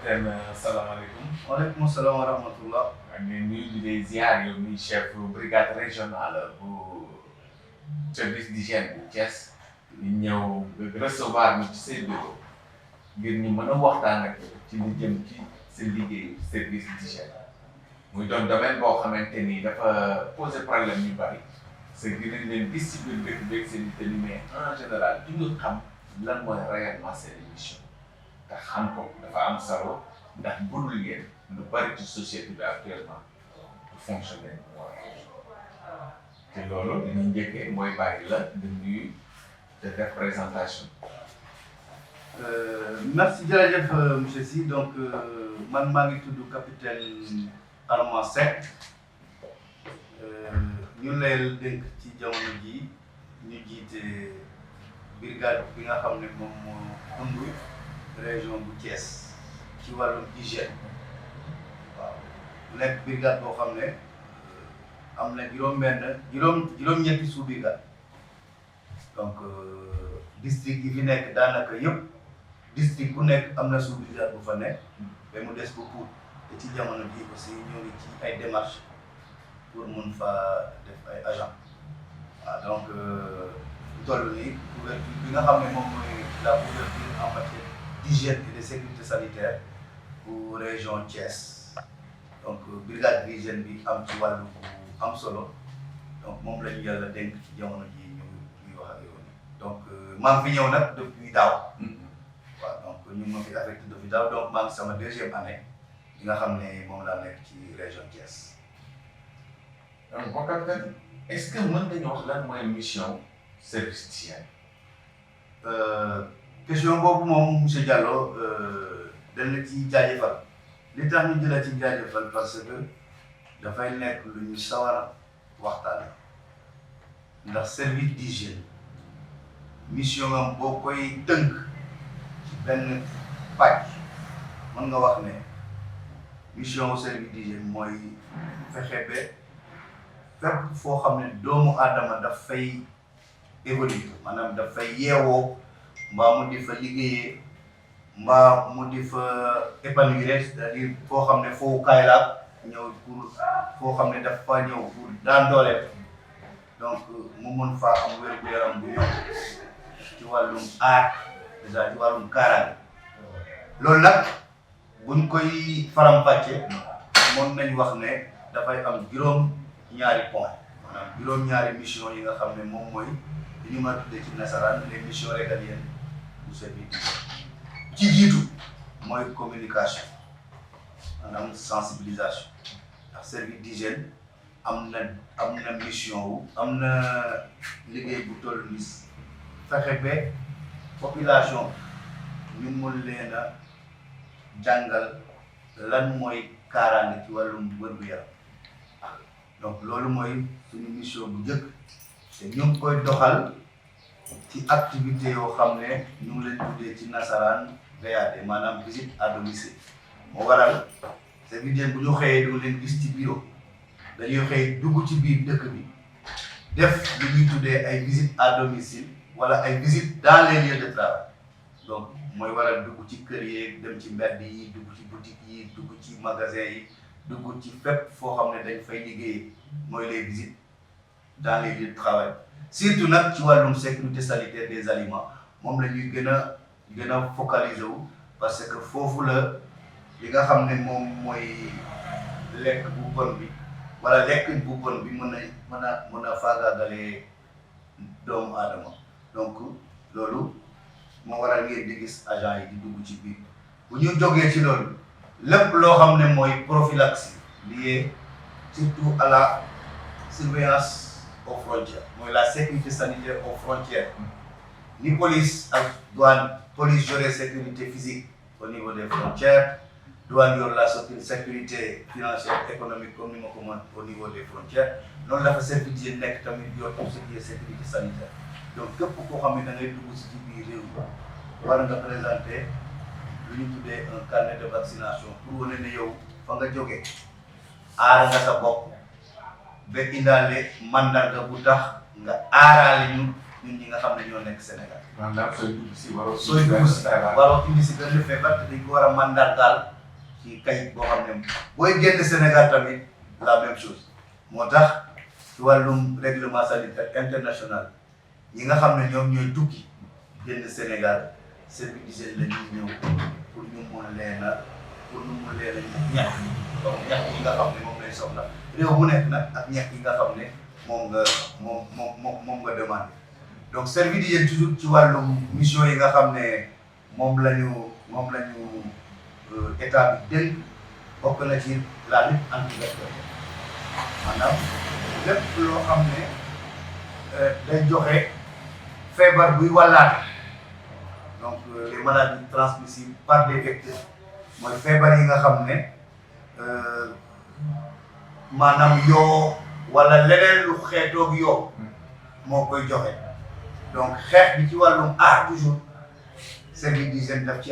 capitaine salaamaaleykum. waaleykum salaam wa rahmatullah. maa ngi leen nuyu di lay ziar yow mi chef brigade régionale bu service d'hygiène bu Thiès. ñu ñëw recevoir ñu ci seen bureau ngir ñu mën a waxtaan ak ci li jëm ci seen liggéeyu service d'hygiène muy doon domaine boo xamante ni dafa poser problème yu bari parce que dinañ leen gis ci biir dëkk beeg seen i tenue mais en général duñu xam lan mooy réellement seen émission te xam ko dafa am solo ndax budul yéen lu bari ci société bi actuellement du fonctionner te loolu li ñu njëkkee mooy bàyyi la di nuyu de def présentation. Merci jërëjëf monsieur Sy donc man maa ngi tudd capitaine Armand Seck ñun lay dénk ci jamono ji ñu jiite brigade bi nga xam ne moom moo ëmb région bu Thiès ci wàllum hygiène waaw mu nekk brigade boo xam ne am na juróom-ñetti sous-brigade donc district yi fi nekk daanaka yëpp district bu nekk am na sous-brigade bu fa nekk ba mu des bu Pout te ci jamono ji aussi ñoo ngi ci ay démarches pour mun fa def ay agent waaw donc toll nii couverture bi nga xam ne moom mooy la couverture en matière d'hygiène et de sécurité sanitaire pour région Thiès donc brigade d'hygiène bi am ci wàllu bu am solo donc moom la ñu yàlla dénk ci jamono ji ñuy wax ak yow donc maa ngi fi ñëw nag depuis daaw waaw donc ñu ngi ma fi affecté depuis daaw donc maa ngi sama deuxième année bi nga xam ne moom laa nekk ci région Thiès. donc mon capitaine est-ce que mën nañu wax lan mooy mission service d'hygiène. question boobu moom monsieur Diallo dañ la ci jaajëfal li tax ñu jëla ci jaajëfal parce que dafay nekk lu ñu sawar waxtaane ndax service d'hygiène mission am boo koy tënk ci benn pàcc mën nga wax ne mission service d'hygiène mooy fexe ba fépp foo xam ne doomu aadama daf fay évoluer maanaam daf fay yeewoo mbaa mu di fa liggéeyee mbaa mu di fa épanouir c'est-à-dire foo xam ne fowukaay la ñëw pour foo xam ne daf fa ñëw pour daan doole donc mu mun faa am wér-gu-yaram bu ñëw ci wàllum aar déjà ci wàllum kaaraange loolu nag buñ koy faram-fàcce mën nañ wax ne dafay am juróom-ñaari point maanaam juróom-ñaari mission yi nga xam ne moom mooy li ñu mën a tuddee ci nasaraan les missions régaliennes bu service ci jiitu mooy communication maanaam sensibilisation ndax service d'hygiène am na mission wu am na liggéey bu toll ni fexe ba population ñu mun leen a jàngal lan mooy kaaraange ci wàllum wér-gu-yaram donc loolu mooy suñu mission bu njëkk te ñu ngi koy doxal ci activité yoo xam ne ñu ngi leen tuddee ci nasaraan VAD maanaam visite à domicile moo waral service d'hygiène bu ñu xëyee du leen gis ci bureau dañuy xëy dugg ci biir dëkk bi def lu ñuy tuddee ay visite à domicile wala ay visite dans les lieux de travail donc mooy waral dugg ci kër yeeg dem ci mbedd yi dugg ci boutique yi dugg ci magasin yi dugg ci fépp foo xam ne dañ fay liggéey mooy les visites dans les lieux de travail surtout nag ci wàllum sécurité sanitaire des aliments moom la ñuy gën a focaliser wu parce que foofu la li nga xam ne moom mooy lekk bu bon bi wala lekk bu bon bi mën a faagaagalee doomu aadama donc loolu moo waral ngeen di gis agent yi di dugg ci biir bu ñu jógee ci loolu lépp loo xam ne mooy prophylaxie liée surtout à la surveillance aux frontières mooy la sécurité sanitaire aux frontières ni police ak douane police gérer sécurité physique au niveau des frontières douane yor la sécurité financière économique comme ni ma ko mën au niveau des frontières loolu dafa service d'hygiène nekk tamit yor tout ce qui est sécurité sanitaire donc képp koo xam ne da ngay dugg si ci biir réew mi war nga présenter lu ñu tuddee un carnet de vaccination pour wane ne yow fa nga jógee aar nga sa bopp ba indaale mandarga bu tax nga aaraale ñun ñi nga xam ne ñoo nekk Sénégal. maanaam sooy dugg si waroo indi si benn feebar te dañ ko war a mandargaal ci kayit boo xam ne booy génn Sénégal tamit la même chose moo tax ci wàllum règlement sanitaire international ñi nga xam ne ñoom ñooy tukki génn Sénégal service d'hygiène la ñuy ñëw pour ñu mun leen a ñax donc ñax yi nga xam ne moom lay soxla réew mu nekk nag ak ñax yi nga xam ne moom nga demandé donc service d'hygiène toujours ci wàllum mission yi nga xam ne moom la ñu état bi dénk bokk na ci la lutte anti-vectorielle maanaam lépp loo xam ne day joxe feebar buy wàllaate donc les maladies transmissibles par des vecteurs mooy feebar yi nga xam ne maanaam yoo wala leneen lu xeetoog yoo moo koy joxe donc xeex bi ci wàllum aar toujours service d'hygiène daf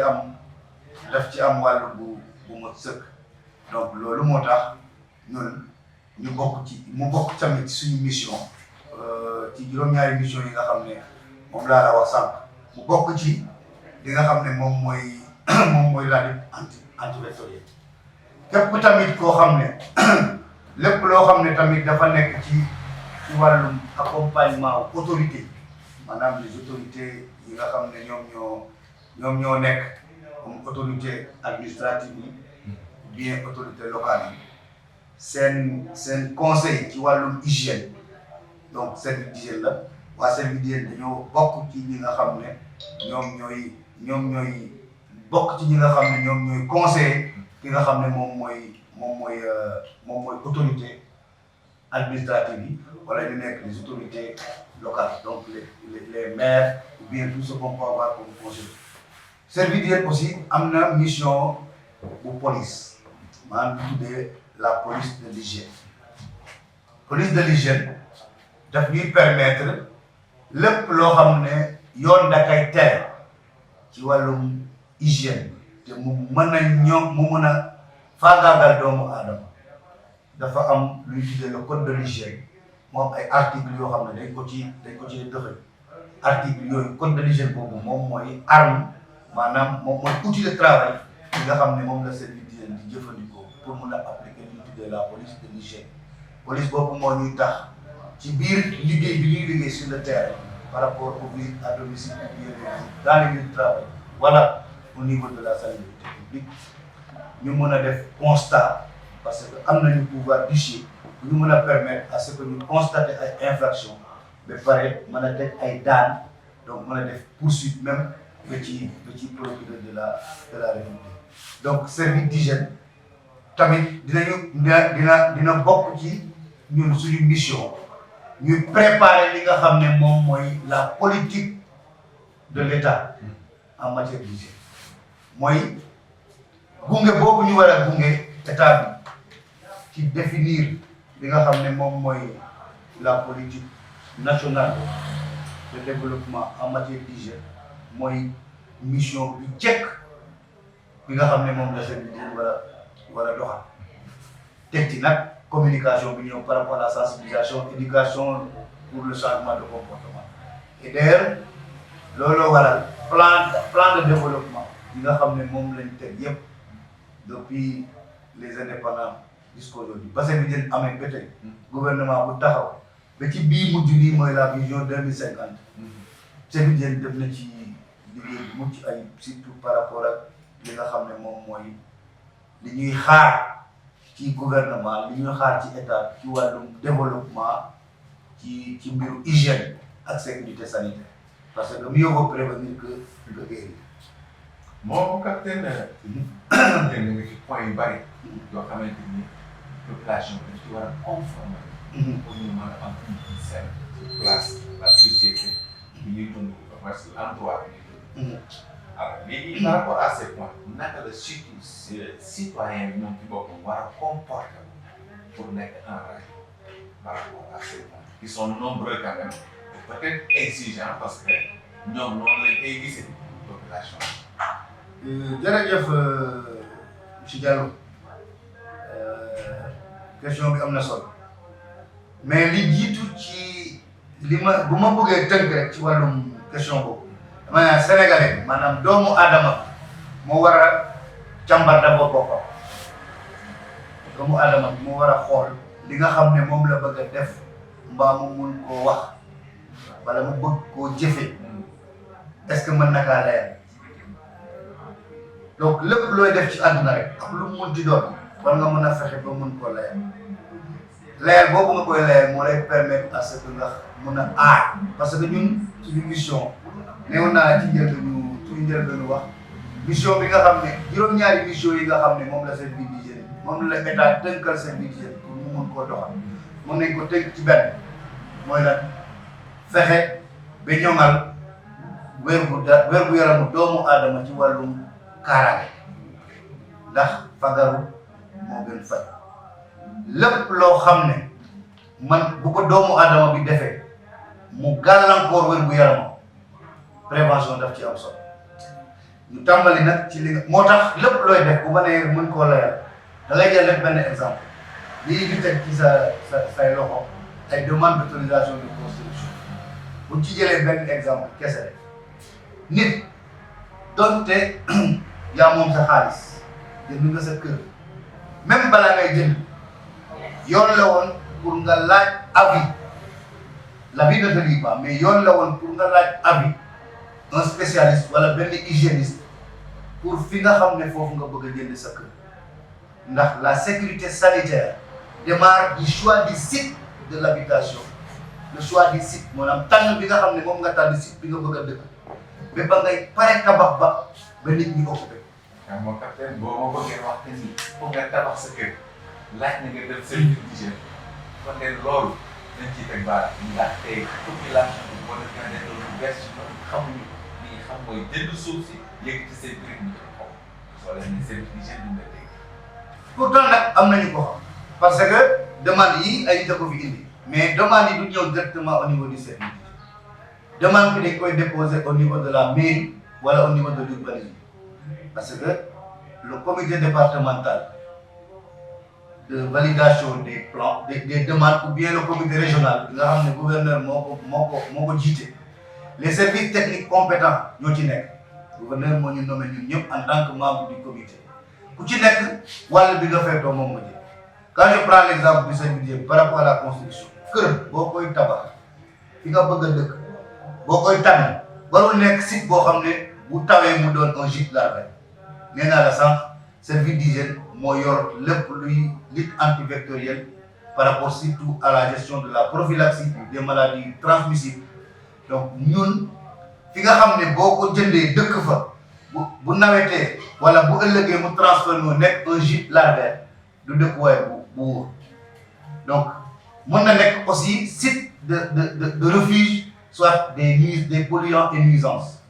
ci am wàllu bu mot sëkk donc loolu moo tax ñun mu bokk tamit suñu mission ci juróom-ñaari mission yi nga xam ne moom laa la wax sànq mu bokk ci li nga xam ne moom mooy la lutte anti-vectorielle képp tamit koo xam ne lépp loo xam ne tamit dafa nekk ci wàllum accompagnement autorité maanaam les autorités yi nga xam ne ñoom ñoo nekk comme autorité administrative yi ou bien autorité locale yi seen conseil ci wàllum hygiène donc service d'hygiène la waa service d'hygiène dañoo bokk ci ñi nga xam ne ñoom ñooy bokk ci ñi nga xam ne ñoom ñooy conseiller ki nga xam ne moom mooy autorité administrative yi wala ñu nekk les autorités locales donc les maires ou bien tout ce qu'on peut avoir comme conseil. Service d'hygiène aussi am na mission bu police maanaam ñu tuddee la police de l'hygiène. Police de l'hygiène daf ñuy permettre lépp loo xam ne yoon da kay tere ci wàllum hygiène te mu mën a faagaagal doomu aadama dafa am luy tuddee le code de l'hygiène moom ay articles yoo xam ne dañ ko ci dëxëñ article yooyu code de l'hygiène boobu moom mooy arme maanaam moom mooy outil de travail bi nga xam ne moom la service d'hygiène di jëfandikoo pour mun a appliquer li ñu tuddee la police de l'hygiène police boobu moo ñuy tax ci biir liggéey bi ñuy liggéey sur le terrain par rapport aux visites à domicile dans les lieux de travail voilà au niveau de la salubrité publique ñu mën a def constat parce que am nañu pouvoir d'huissier bu ñu mën a permettre à ce que ñu constater ay infractions ba pare mën a teg ay daan donc mën a def poursuite même ba ci procureur de la République donc service d'hygiène tamit dina bokk ci ñun suñu mission ñuy préparer li nga xam ne moom mooy la politique de l'État en matière d'hygiène mooy gunge boobu ñu war a gunge état bi ci définir li nga xam ne moom mooy la politique nationale de développement en matière d'hygiène mooy mission bi jekk bi nga xam ne moom la service d'hygiène war a doxal teg ci nag communication bi ñëw par rapport à la sensibilisation éducation pour le changement de comportement et d'ailleurs looloo waral plan de développement yi nga xam ne moom lañ teg yëpp depuis les indépendants jusqu'aujourd'hui ba service d'hygiène amee ba tey gouvernement bu taxaw ba ci bii mujj nii mooy la vision 2050 service d'hygiène def na ci liggéey bu mucc ay surtout par rapport ak li nga xam ne moom mooy li ñuy xaar ci gouvernement li ñuy xaar ci état ci wàllum développement ci mbiru hygiène ak sécurité sanitaire parce que mieux vaut prévenir que guérir. moom capitaine nga ci point yu bari yoo xamante ni population bi ci war a conformer pour ñu mën a am une seen place la société bi ñuy dund parce que l'endroit bi ñuy dund. alors léegi par rapport à ces points naka la surtout citoyen bi ñoom ci boppam war a comporter pour nekk en règle par rapport à ces points qui sont nombreux quand même et peut-être exigeants parce que ñoom noonu lañ koy gisee population bi. jërëjëf monsieur Diallo question bi am na solo mais li jiitu ci bu ma bëggee tënk rek ci wàllum question boobu dama ne sénégalais maanaam doomu aadama moo war a càmbar d'abord boppam doomu aadama bi mu war a xool li nga xam ne moom la bëgg a def mbaa mu mun koo wax wala mu bëgg koo jëfe est-ce que mën na kaa layal donc lépp looy def ci àdduna rek ak lu mu munti doon war nga mën a fexe ba mun koo layal boobu nga koy layal moo lay permettre à ce que nga mun a aar parce que ñun suñu mission néew naa ci njëlbeenu wax mission bi nga xam ne juróom-ñaari mission yi nga xam ne moom la service d'hygiène moom la état tënkal service d'hygiène pour mu mun koo doxal mën nañ ko tënk ci benn mooy lan fexe ba ñoŋal wér gu yaramu doomu aadama ci wàllum kaaraange ndax fagaru moo gën faj lépp loo xam ne man bu ko doomu aadama bi defee mu gàllankoor wér gu yaramam prévention daf ci am solo ñu tàmbali nag ci li nga moo tax lépp looy def bu ma nee mën koo layal da ngay jël rek benn exemple lii ñu teg ci say loxo ay demande d'autorisation de construction bu ci jëlee benn exemple kese rek nit donte yaa moom sa xaalis jënd nga sa kër même balaa ngay jënd yoon la woon pour nga laaj avis l'avis ne te dit pas mais yoon la woon pour nga laaj avis un spécialiste wala benn hygiéniste pour fi nga xam ne foofu nga bëgg a jënd sa kër ndax la sécurité sanitaire démarre du choix du site de l'habitation le choix du site maanaam tànn bi nga xam ne moom nga tànn site bi nga bëgg a dëkk ba ba ngay pare tabax ba nit ñi occupé. waaw moom capitaine boo ma bëggee wax que ni pour nga tabax sa kër laaj na nga def service d'hygiène kon de loolu dañ ciy teg baaraam ndaxte population bi wala nga ne loolu bees ci ñoom xamuñu li nga xam mooy jënd suuf si yëkkati seen prix ñu ci xaw soo leen ne service d'hygiène duñ la dégg. pourtant nag am nañu ko xam parce que demande yi ay nit a ko fi indi mais demande yi du ñëw directement au niveau du service demande bi dañ koy déposer au niveau de la mairie wala au niveau de l'urbanisme parce que le comité départemental de validation des plans des demandes ou bien le comité régional bi nga xam ne gouverneur moo ko jiite les services techniques compétents ñoo ci nekk gouverneur moo ñu nommé ñun ñëpp en tant que membre du comité ku ci nekk wàll bi nga feetoo moom nga jël quand je prends l'exemple du service d'hygiène par rapport à la construction kër boo koy tabax fi nga bëgg a dëkk boo koy tànn warul nekk site boo xam ne bu tawee mu doon un gîte larvaire nee naa la sànq service d'hygiène moo yor lépp luy lutte antivectorielle par rapport surtout à la gestion de la prophylaxie des maladies transmissibles donc ñun fi nga xam ne boo ko jëndee dëkk fa bu nawetee wala bu ëllëgee mu transformé nekk un gîte larvaire du dëkkuwaay bu wóor donc mën na nekk aussi site de refuge soit des polluants et nuisances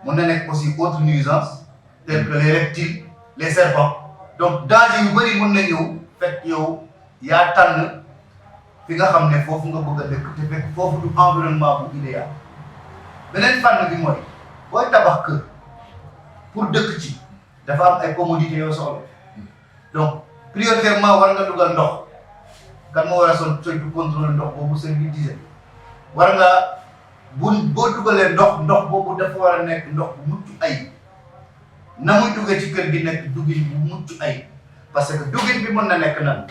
mën na nekk aussi autres nuisances telles que les reptiles les serpents donc danger yu bëri mën na ñëw fekk yow yaa tànn fi nga xam ne foofu nga bëgg a dëkk te fekk foofu du environnement bu idéal beneen fànn bi mooy booy tabax kër pour dëkk ci dafa am ay commodités yoo soxla donc prioritairement war nga dugal ndox kan moo war a soytu contrôle ndox boobu service d'hygiène war nga boo dugalee ndox boobu dafa war a nekk ndox bu mucc ayib na muy duggee ci kër gi nekk duggin bu mucc ayib parce que duggin bi mën na nekk nan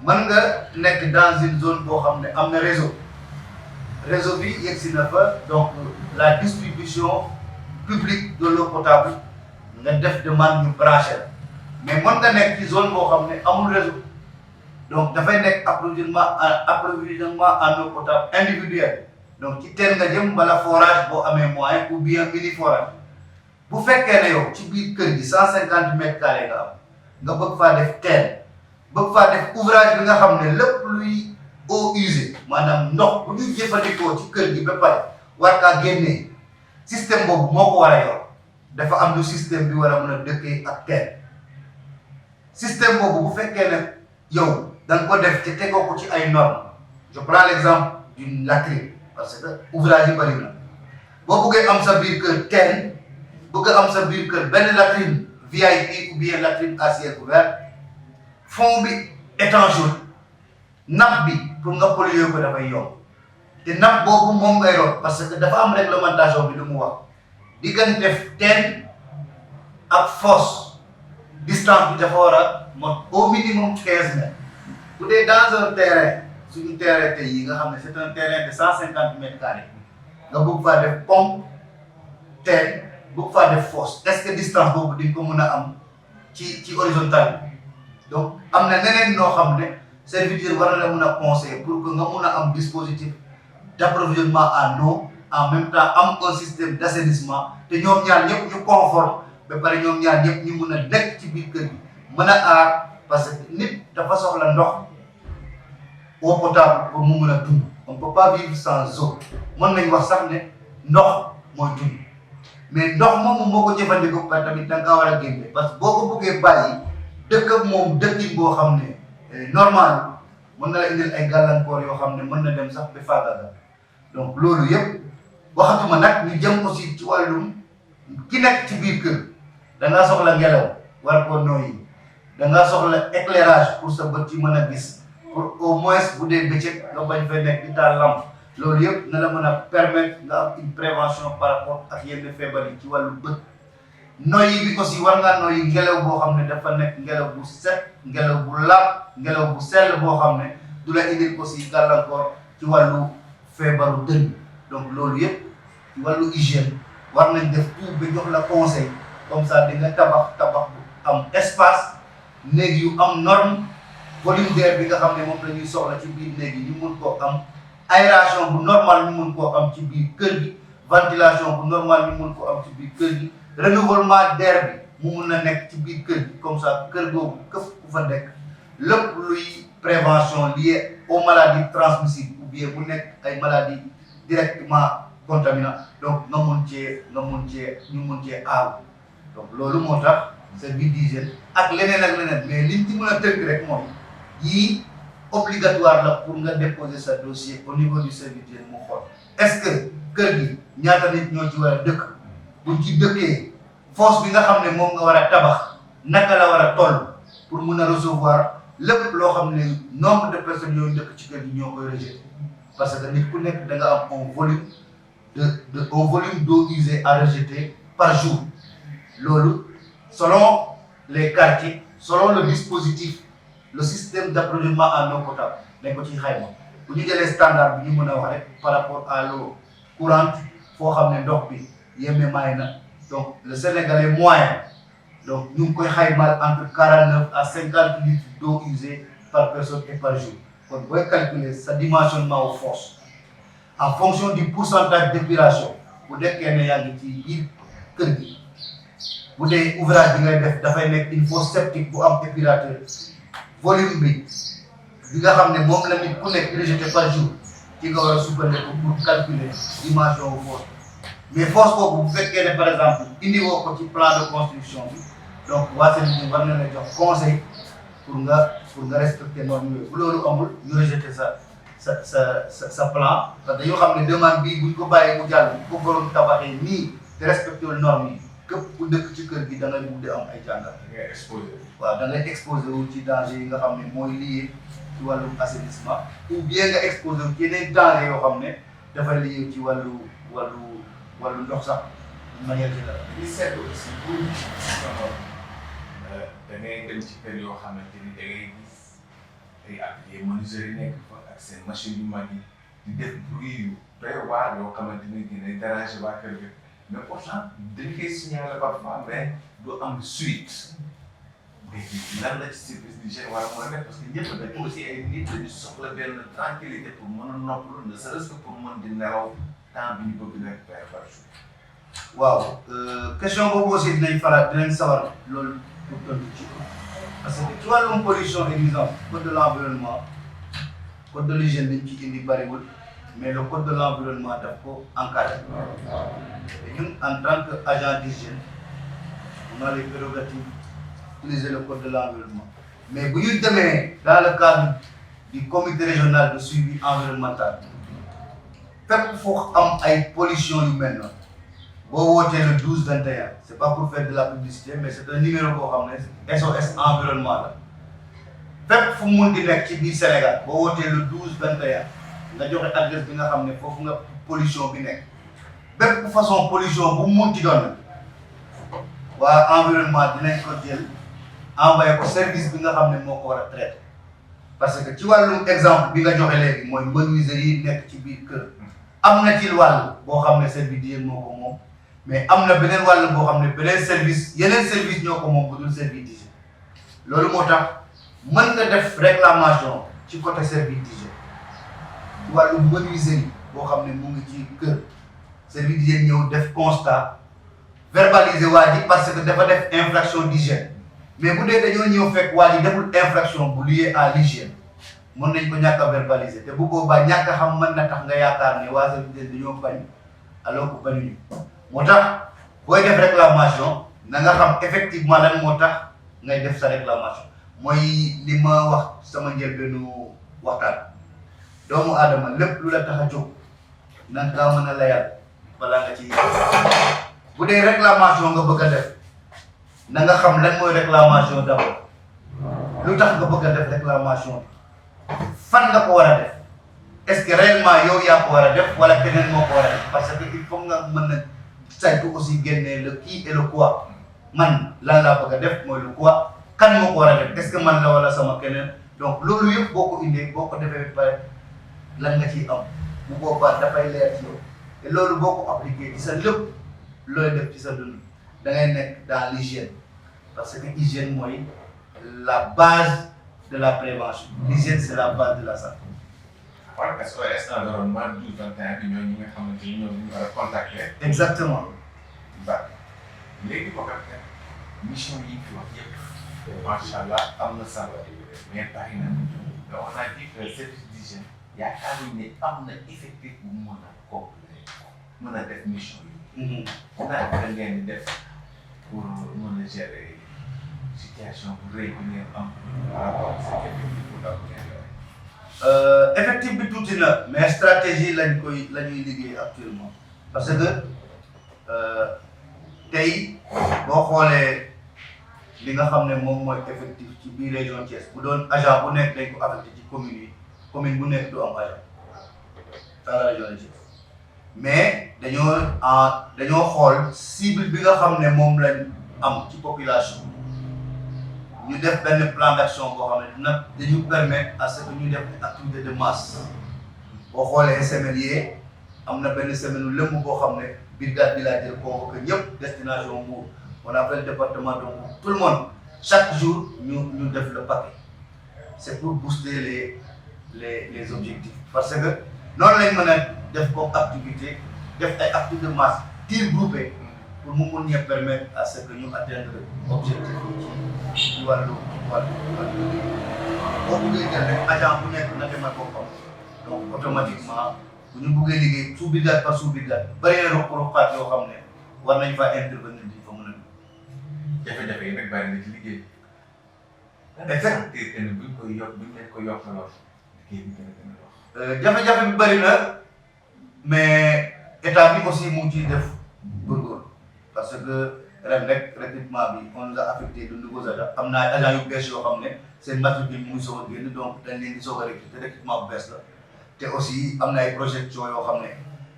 mën nga nekk dans une zone boo xam ne am na réseau bi yegsi na fa donc la distribution publique de l'eau potable nga def demande ñu branché la mais mën nga nekk ci zone boo xam ne amul réseau donc dafay nekk approvisionnement en eau potable individuelle donc ci teen nga jëm wala forage boo amee moyen ou bien mini forage bu fekkee ne yow ci biir kër gi 150 mètres carrés nga bëgg faa def teen bëgg faa def ouvrage bi nga xam ne lépp luy eau usée maanaam ndox bu ñuy jëfandikoo ci kër gi ba pare war kaa génnee système boobu moo ko war a yor dafa am lu système bi war a mën a dëkkee ak teen système boobu bu fekkee ne yow da nga ko def te tegoo ko ci ay normes je prends l'exemple d'une latrine parce que ouvrage yi bëri na boo bëggee am sa biir kër teen bëgg am sa biir kër benn latrine VIP ou bien latrine à ciel ouvert fond bi étanche nappe bi pour nga polluer ko dafay yomb te nappe boobu moom ngay root parce que dafa am réglementation bi lu mu wax diggante teen ak fosse distance bi dafa war a au minimum 15 mètres bu dee dans un terrain suñu terrain tey yi nga xam ne c'est un terrain de 150 mètres carrés nga bëgg faa def pompe teen bëgg faa def fosse est-ce que distance boobu di nga ko mën a am ci horizontal bi donc am na neneen noo xam ne serviteur war na la mën a conseiller pour que nga mën a am dispositif d'approvisionnement en eau en même temps am un système d'assainissement te ñoom ñaar ñëpp ñu conforme ba pare ñoom ñaar ñëpp ñu mën a nekk ci biir kër gi mën a aar parce que nit dafa soxla ndox eau potable pour mu mën a dund on peut pas vivre sans eau mën nañ wax sax ne ndox mooy dund mais ndox moomu moo ko jëfandikoo ba tamit da nga war a génne parce que boo ko bëggee bàyyi dëkk ak moom dëkkin boo xam ne normal mën na la indil ay gàllankoor yoo xam ne mën na dem sax ba faagaagal donc loolu yëpp waxatuma nag ñu jëm aussi ci wàllum ki nekk ci biir kër da ngaa soxla ngelaw war koo nooyi da ngaa soxla éclairage pour sa bët yi mën a gis pour au moins bu dee bëccëg nga bañ fay nekk di taal lampe loolu yëpp na la mën a permettre nga am une prévention par rapport ak yenn feebar yi ci wàllu bët noyyi bi aussi war ngaa noyyi ngelaw boo xam ne dafa nekk ngelaw bu set ngelaw bu laab ngelaw bu sell boo xam ne du la indil aussi gàllankoor ci wàllu feebaru dënn donc loolu yëpp ci wàllu hygiène war nañ def tout ba jox la conseil comme ça di nga tabax bu am espace néeg yu am norme volume d'air bi nga xam ne moom la ñuy soxla ci biir néeg yi ñu mun koo am aération bu normal ñu mun koo am ci biir kër gi ventilation bu normal ñu mun koo am ci biir kër gi renouvellement d'air bi mu mun a nekk ci biir kër gi comme ça kër googu këf ku fa nekk lépp luy prévention liée aux maladies transmissibles ou bien bu nekk ay maladies directement contaminantes donc ñu mun cee aaru donc loolu moo tax service d'hygiène ak leneen mais liñ ci mën a tënk rek mooy yii obligatoire la pour nga déposer sa dossier au niveau du service d'hygiène mu xool est-ce que kër gi ñaata nit ñoo ci war a dëkk buñ ci dëkkee fosse bi nga xam ne moom nga war a tabax naka la war a toll pour mun a recevoir lépp loo xam ne nombre de personnes yooyu dëkk ci kër gi ñoo koy rejeter parce que nit ku nekk da nga am un volume un volume d'eau usée à rejeter par jour loolu selon les quartiers selon le dispositif le système d'approvisionnement en eau potable dañ ko ciy xayma bu ñu jëlee standard bi ñu mën a wax rek par rapport à l'eau courante foo xam ne ndox bi yemme maay na donc le Sénégalais moyen donc ñu ngi koy xaymal entre 49 à 50 litres d'eau usée par personne et par jour kon booy calculer sa dimensionnement aux fosses en fonction du pourcentage d'épuration bu dekkee ne yaa ngi ci biir kër gi bu dee ouvrage bi ngay def dafay nekk une fosse septique bu am épurateur volume bi nga xam ne moom la nit ku nekk rejeté par jour ci nga war a sukkandiku pour calculer dimension wu fosse mais fosse boobu bu fekkee ne par exemple indi woo ko ci plan de construction bi donc waa service war na la jox conseil pour nga respecter normes yooyu bu loolu amul ñu rejeté sa plan parce que dañoo xam ne demande bii buñ ko bàyyee mu jàll bu ko borom tabaxee nii te respecté wul normes yi képp ku dëkk ci kër gi da ngay mujj am ay jàngat. da ngay exposé. waaw da ngay exposé wu ci danger yi nga xam ne mooy lié ci wàllu assainissement ou bien nga exposé wu ci yeneen danger yoo xam ne dafa lié ci wàllu ndox sax de manière générale. li seetlu aussi pour da ngay dem ci kër yoo xamante ni da ngay gis ay ateliers menuisiers yi nekk fa ak seen machine yu mag yi di def bruit yu doy waar yoo xamante ni dina déranger waa kër ga. mais pourtant dañ koy signaler parfois mais du am suite léegi lan la ci service d'hygiène war a mën a def parce que ñëpp dañ aussi ay nit dañu soxla benn tranquillité pour mën a noppalu ne serait-ce que pour mën di nelaw temps bi ñu bëgg nekk par jour. waaw question boobu aussi dinañ sawar loolu pour tontu ci parce que ci wàllum pollution et nuisance code de l'environnement code de l'hygiène dañ ci indi bariwul. mais le code de l'environnement daf ko encadré et ñun en tant que agent d'hygiène on a les prérogatives d'utiliser le code de l'environnement mais bu ñu demee dans le cadre du comité régional de suivi environnemental fépp foo am ay pollution yu mel noonu boo wootee le 12-21 c'est pas pour faire de la publicité mais c'est un numéro boo xam ne SOS environnement la fépp fu mun di nekk ci biir Sénégal boo wootee le 12-21 nga joxe adresse bi nga xam ne foofu nga pollution bi nekk bépp façon pollution bu mu munti doon waa environnement dinañ ko jël envoyé ko service bi nga xam ne moo ko war a traité parce que ci wàllu exemple bi nga joxe léegi mooy menuiserie yi nekk ci biir kër am na ci wàll boo xam ne service d'hygiène moo ko moom mais am na beneen wàll boo xam ne beneen service yeneen service ñoo ko moom bu dul service d'hygiène loolu moo tax mën nga def réclamation ci côté service d'hygiène ci wàllu menuiserie boo xam ne mu ngi ci kër service d'hygiène ñëw def constat verbaliser waa ji parce que dafa def infraction d'hygiène mais bu dee dañoo ñëw fekk waa ji deful infraction bu lié à l'hygiène mën nañ ko ñàkk a verbaliser te bu boobaa ñàkk a xam mën na tax nga yaakaar ne waa service d'hygiène dañoo bañ alors que bañuñu moo tax booy def réclamation na nga xam effectivement lan moo tax ngay def sa réclamation mooy li ma wax sama njëlbeenu waxtaan doomu aadama lépp lu la tax a jóg na nga mën a layal balaa nga ci bu dee réclamation nga bëgg a def na nga xam lan mooy réclamation d'abord lu tax nga bëgg a def réclamation fan nga ko war a def est-ce que réellement yow yaa ko war a def wala keneen moo ko war a def parce que il faut nga mën a saytu aussi génne le qui et le quoi man lan laa bëgg a def mooy le quoi kan moo ko war a def est-ce que man la wala sama keneen donc loolu yëpp boo ko indee boo ko defee ba pare lan nga ciy am bu boobaa dafay leer ci yow te loolu boo ko appliqué ci sa lépp looy def ci sa dund da ngay nekk dans l'hygiène parce que hygiène mooy la base de la prévention l'hygiène c'est la base de la santé. waaw SOS environnement 12 21 bi ñooñu ñi nga xamante ni ñoom ñu war a contacter. exactement. ba léegi boo ko defee mission yi fi wax yëpp macha allah am na solo mais bari na mais on a dit que service d'hygiène yaakaaruñ ne am na effectif bu mën a compléter mën a def mission yi. naka ngeen di def pour mën a gérer situation bu rëy bi ngeen am par rapport ak seen effectif bu ndaw ngeen yore. effectif bi tuuti na mais stratégie la ñuy liggéey actuellement parce que tey boo xoolee li nga xam ne moom mooy effectif ci biir région Thiès bu doon agent bu nekk dañ ko affecté ci commune yi commune bu nekk du am agent dans la région de Thiès mais dañoo xool cible bi nga xam ne moom lañ am ci population ñu def benn plan d'action boo xam ne dina dañu permettre à ce que ñu def activité de masse boo xoolee semaine yii am na benn semaine lëmm boo xam ne brigade bi laa jël convoqué ñëpp destination Mbour on appelle département de Mbour tout le monde chaque jour ñu def le paquet c'est pour booster les objectifs parce que noonu lañ mën a def comme activité def ay activités de masse tir groupé pour mu mun ñu permettre à ce que ñu atteindre objectif yi ci wàllu boo buggee jël rek agent bu nekk na demal boppam donc automatiquement bu ñu buggee liggéey sous brigade par sous brigade bari na ruq-ruqaat yoo xam ne war nañ fa intervenir di fa mën a jafe-jafe yi nag bari na ci liggéey. effectivement que ne buñ koy yokk buñ leen ko yokkaloon liggéey bi gën a wax. jafe-jafe bi bari na mais état bi aussi mu ngi ciy def góorgóorlu parce que ren rek recrutement bi on nous a affecté de nouveaux agents am na agents yu bees yoo xam ne seen matricule mu ngi soog a génn donc dañ leen di soog a recruter recrutement bu bees la te aussi am na ay projections yoo xam ne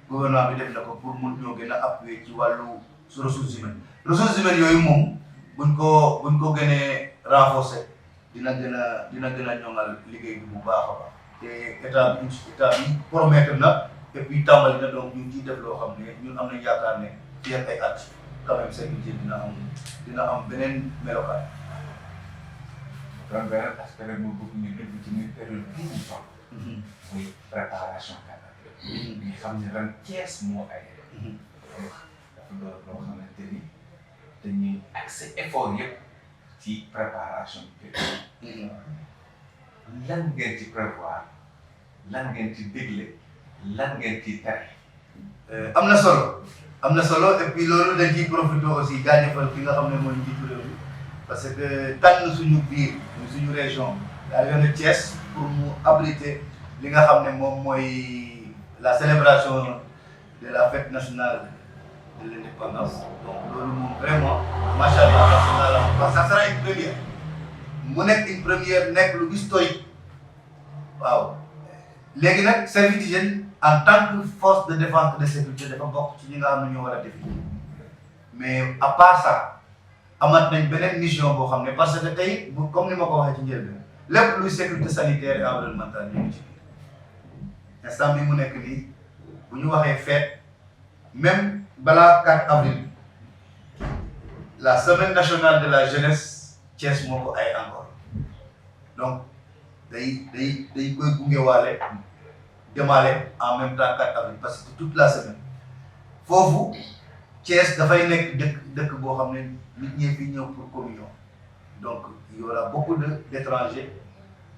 gouvernement bi def na ko pour mun ñoo gën a appuyer ci wàllu ressources humaines yooyu moom buñ ko gënee renforcer dina gën a ñoŋal liggéey bi bu baax a baax te état bi promettre na et puis tàmbali na donc ñu ciy def loo xam ne ñun am nañ yaakaar ne fii ak ay at quand même sécurité dina am beneen melokaan. donc beneen aspect rek mu bëgg ñu dugg ci muy période bii ñu toll. muy préparation catastrophe. ñu xam ne ren Thiès moo ay. dafa doon loo xamante ni dañuy accès effort yëpp ci préparation bi. lan ngeen ci prévoir lan ngeen ci dégle lan ngeen ci tere. am na solo et puis loolu dañ ciy profité aussi jaajëfal ki nga xam ne mooy njiitu réew mi parce que tànn suñu biir suñu région la région de Thiès pour mu abriter li nga xam ne moom mooy la célébration de la fête nationale de l'indépendance donc loolu moom vraiment macha allah parce que ça sera une première mu nekk une première nekk lu historique waaw léegi nag service d'hygiène en tant que force de défense et de sécurité dafa bokk ci ñi nga xam ne ñoo war a def mais à part ça amaat nañ beneen mission boo xam ne parce que tey comme ni ma ko waxee ci njëlbeen lépp luy sécurité sanitaire et environnementale ñu ngi ci instant bi mu nekk nii bu ñu waxee fête même balaa 4 avril la semaine nationale de la jeunesse Thiès moo ko ay encore donc day koy gungewaale demaale en même temps 4 avril parce que toute la semaine foofu Thiès dafay nekk dëkk boo xam ne nit ñi fi ñëw pour communion donc il y aura beaucoup d'étrangers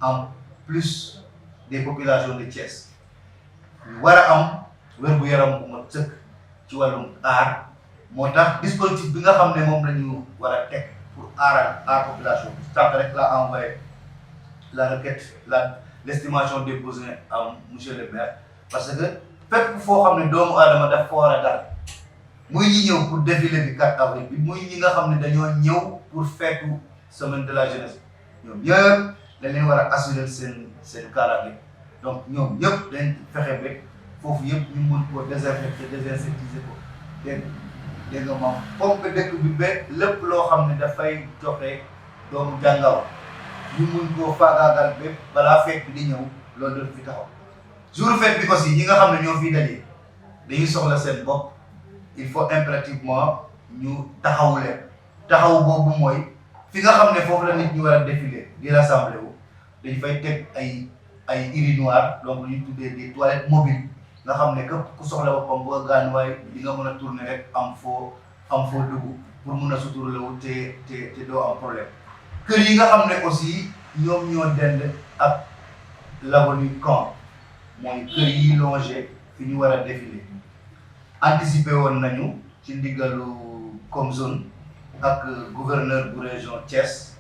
en plus des populations de Thiès ñu war a am wér-gu-yaram bu ma sëkk ci wàllum aar moo tax dispositif bi nga xam ne moom la ñu war a teg pour aar population bi sànq rek la envoyé la requête l'estimation des besoins à monsieur le maire parce que fépp foo xam ne doomu aadama daf fa war a dal muy ñi ñëw pour défilé bi 4 avril bi muy ñi nga xam ne dañoo ñëw pour feetu semaine de la jeunesse ñoom ñëpp dañ leen war a assurer seen kaaraange donc ñoom ñëpp dañ fexe ba foofu yëpp ñu mun koo désinfecter désinsectiser ko dégg nga moom comme que dëkk bi ba lépp loo xam ne dafay joxe doomu jàngoro ñu mun koo faagaagal ba balaa fête bi di ñëw loolu daf fi taxaw jour fête bi aussi ñi nga xam ne ñoo fiy dajee dañuy soxla seen bopp il faut impérativement ñu taxawu leen taxaw boobu mooy fi nga xam ne foofu la nit ñi war a défiler di rassembler wu dañ fay teg ay urinoir donc lu ñu tuddee des toilettes mobiles nga xam ne képp ku soxla boppam boo gaanuwaay di nga mën a tourner rek am foo dugg pour mun a suturlawu te doo am problème kër yi nga xam ne aussi ñoom ñoo dend ak l'avenue Caen mooy kër yi longé fi ñu war a défiler anticiper woon nañu ci ndigalu comme zone ak gouverneur bu région Thiès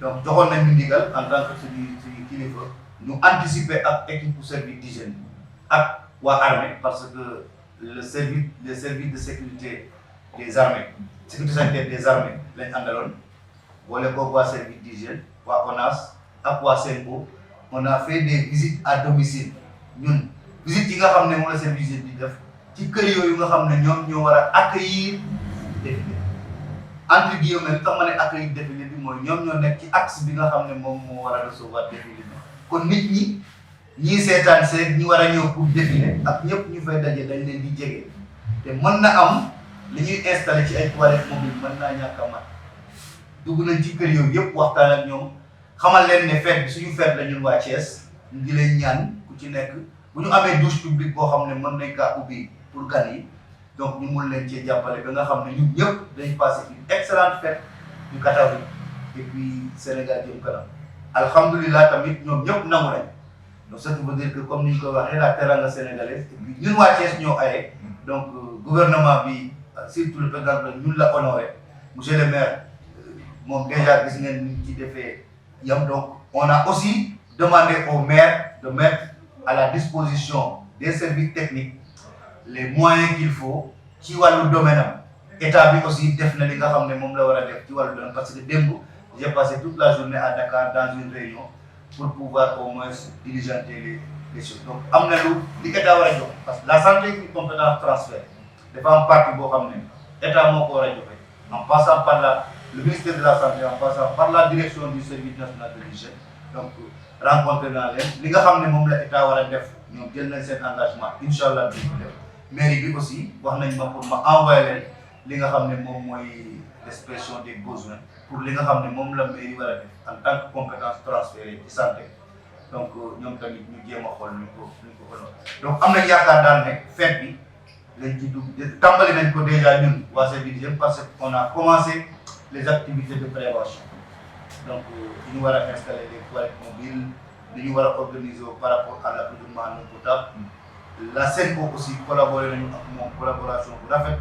donc joxoon nañu ndigal en tant que suñu kilifa ñu anticiper ak équipe service d'hygiène ak waa armée parce que le service de sécurité des armées sécurité sanitaire des armées lañ àndaloon boole ko waa service d'hygiène waa ONAS ak waa SENCO on a fait des visites à domicile ñun visites yi nga xam ne moom la service d'hygiène di def ci kër yooyu nga xam ne ñoom ñoo war a accueillir défilé entre guillemets li tax ma ne accueillir défilé bi mooy ñoom ñoo nekk ci axe bi nga xam ne moom moo war a recevoir défilé bi kon nit ñii seetaan seet ñi war a ñëw pour défilé ak ñëpp ñu fay daje dañ leen di jege te mën na am li ñuy installé ci ay toilettes mobiles mën naa ñàkk a mat dugg nañ ci kër yooyu yëpp waxtaan ak ñoom xamal leen ne fête bi suñu fête la ñun waa Thiès ñu ngi leen ñaan ku ci nekk bu ñu amee douche publique boo xam ne mën nañ kaa ubbi pour gan yi donc ñu mun leen cee jàppale ba nga xam ne ñun ñëpp dañ passé une excellente fête du 4 avril et puis Sénégal jëm kanam alhamdulilah tamit ñoom ñëpp nangu nañ donc ça veut dire que comme ni ñu ko waxee la teranga sénégalaise et puis ñun waa Thiès ñoo aye donc gouvernement bi surtout le président ñun la honoré monsieur le maire moom déjà gis ngeen ni ci defee yam donc on a aussi demandé au maire de mettre à la disposition des services techniques les moyens qu'il faut ci wàllu domaine am état bi aussi def na li nga xam ne moom la war a def ci wàllu domaine parce que démb j'ai passé toute la journée à Dakar dans une réunion pour pouvoir au moins diligenter les choses donc am na li état war a jox parce que la santé est une compétence transférée dafa am partie boo xam ne état moo ko war a joxe en passant par le ministère de la santé en passant par la direction du service national de l'hygiène donc rencontré naa leen li nga xam ne moom la état war a def ñoom jël nañ seen engagement incha allah duñ ko def mairie bi aussi wax nañ ma pour ma envoyer leen li nga xam ne moom mooy l'expression des besoins pour li nga xam ne moom la mairie war a def en tant que compétence transférée ci santé donc ñoom tamit ñu jéem a xool ñu ko donc am nañ yaakaar daal ne fête bi lañ ci dugg tàmbali nañ ko déjà ñun waa service d'hygiène parce que on a commencé les activités de prévention donc ñu war a installer les toilettes mobiles li ñu war a organiser par rapport à l'approvisionnement en eau potable la SENCO aussi collaboré nañu ak moom collaboration bu rafet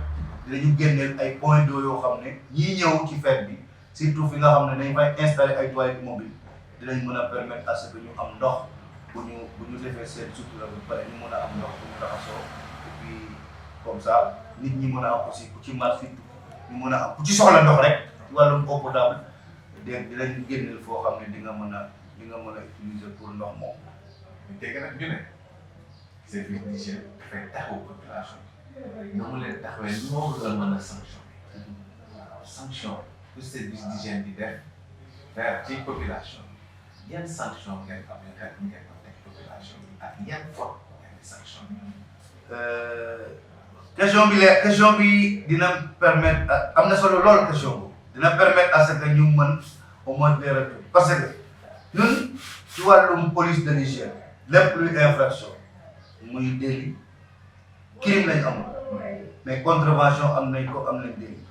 dinañu génneel ay points d'eau yoo xam ne ñii ñëw ci fête bi surtout fi nga xam ne dañ fay installer ay toilettes mobiles dinañ mën a permettre à ce que ñu am ndox bu ñu defee seen sutura ba pare ñu mën a am ndox bu ñu raxasoo et puis comme ça nit ñi mën a am aussi ku ci marché ñu mën a am ku ci soxla ndox rek ci wàllum eau potable dinañ génneel foo xam ne di nga mën a utiliser pour ndox moom. dégg nag ñu ne service d'hygiène dafay taxawu population bi. na mu leen taxawee noo la mën a sanctionné. sanction pour service d'hygiène di def vers ci population yan sanction ngeen am ngeen ko teg population bi ak yan forme ngeen di sanction question bi dina permettre am na solo lool question boobu dina permettre à ce que ñu mën au moins des retours parce que ñun ci wàllum police de l'hygiène lépp luy infraction muy délit crime lañ am mais contravention am nañ délit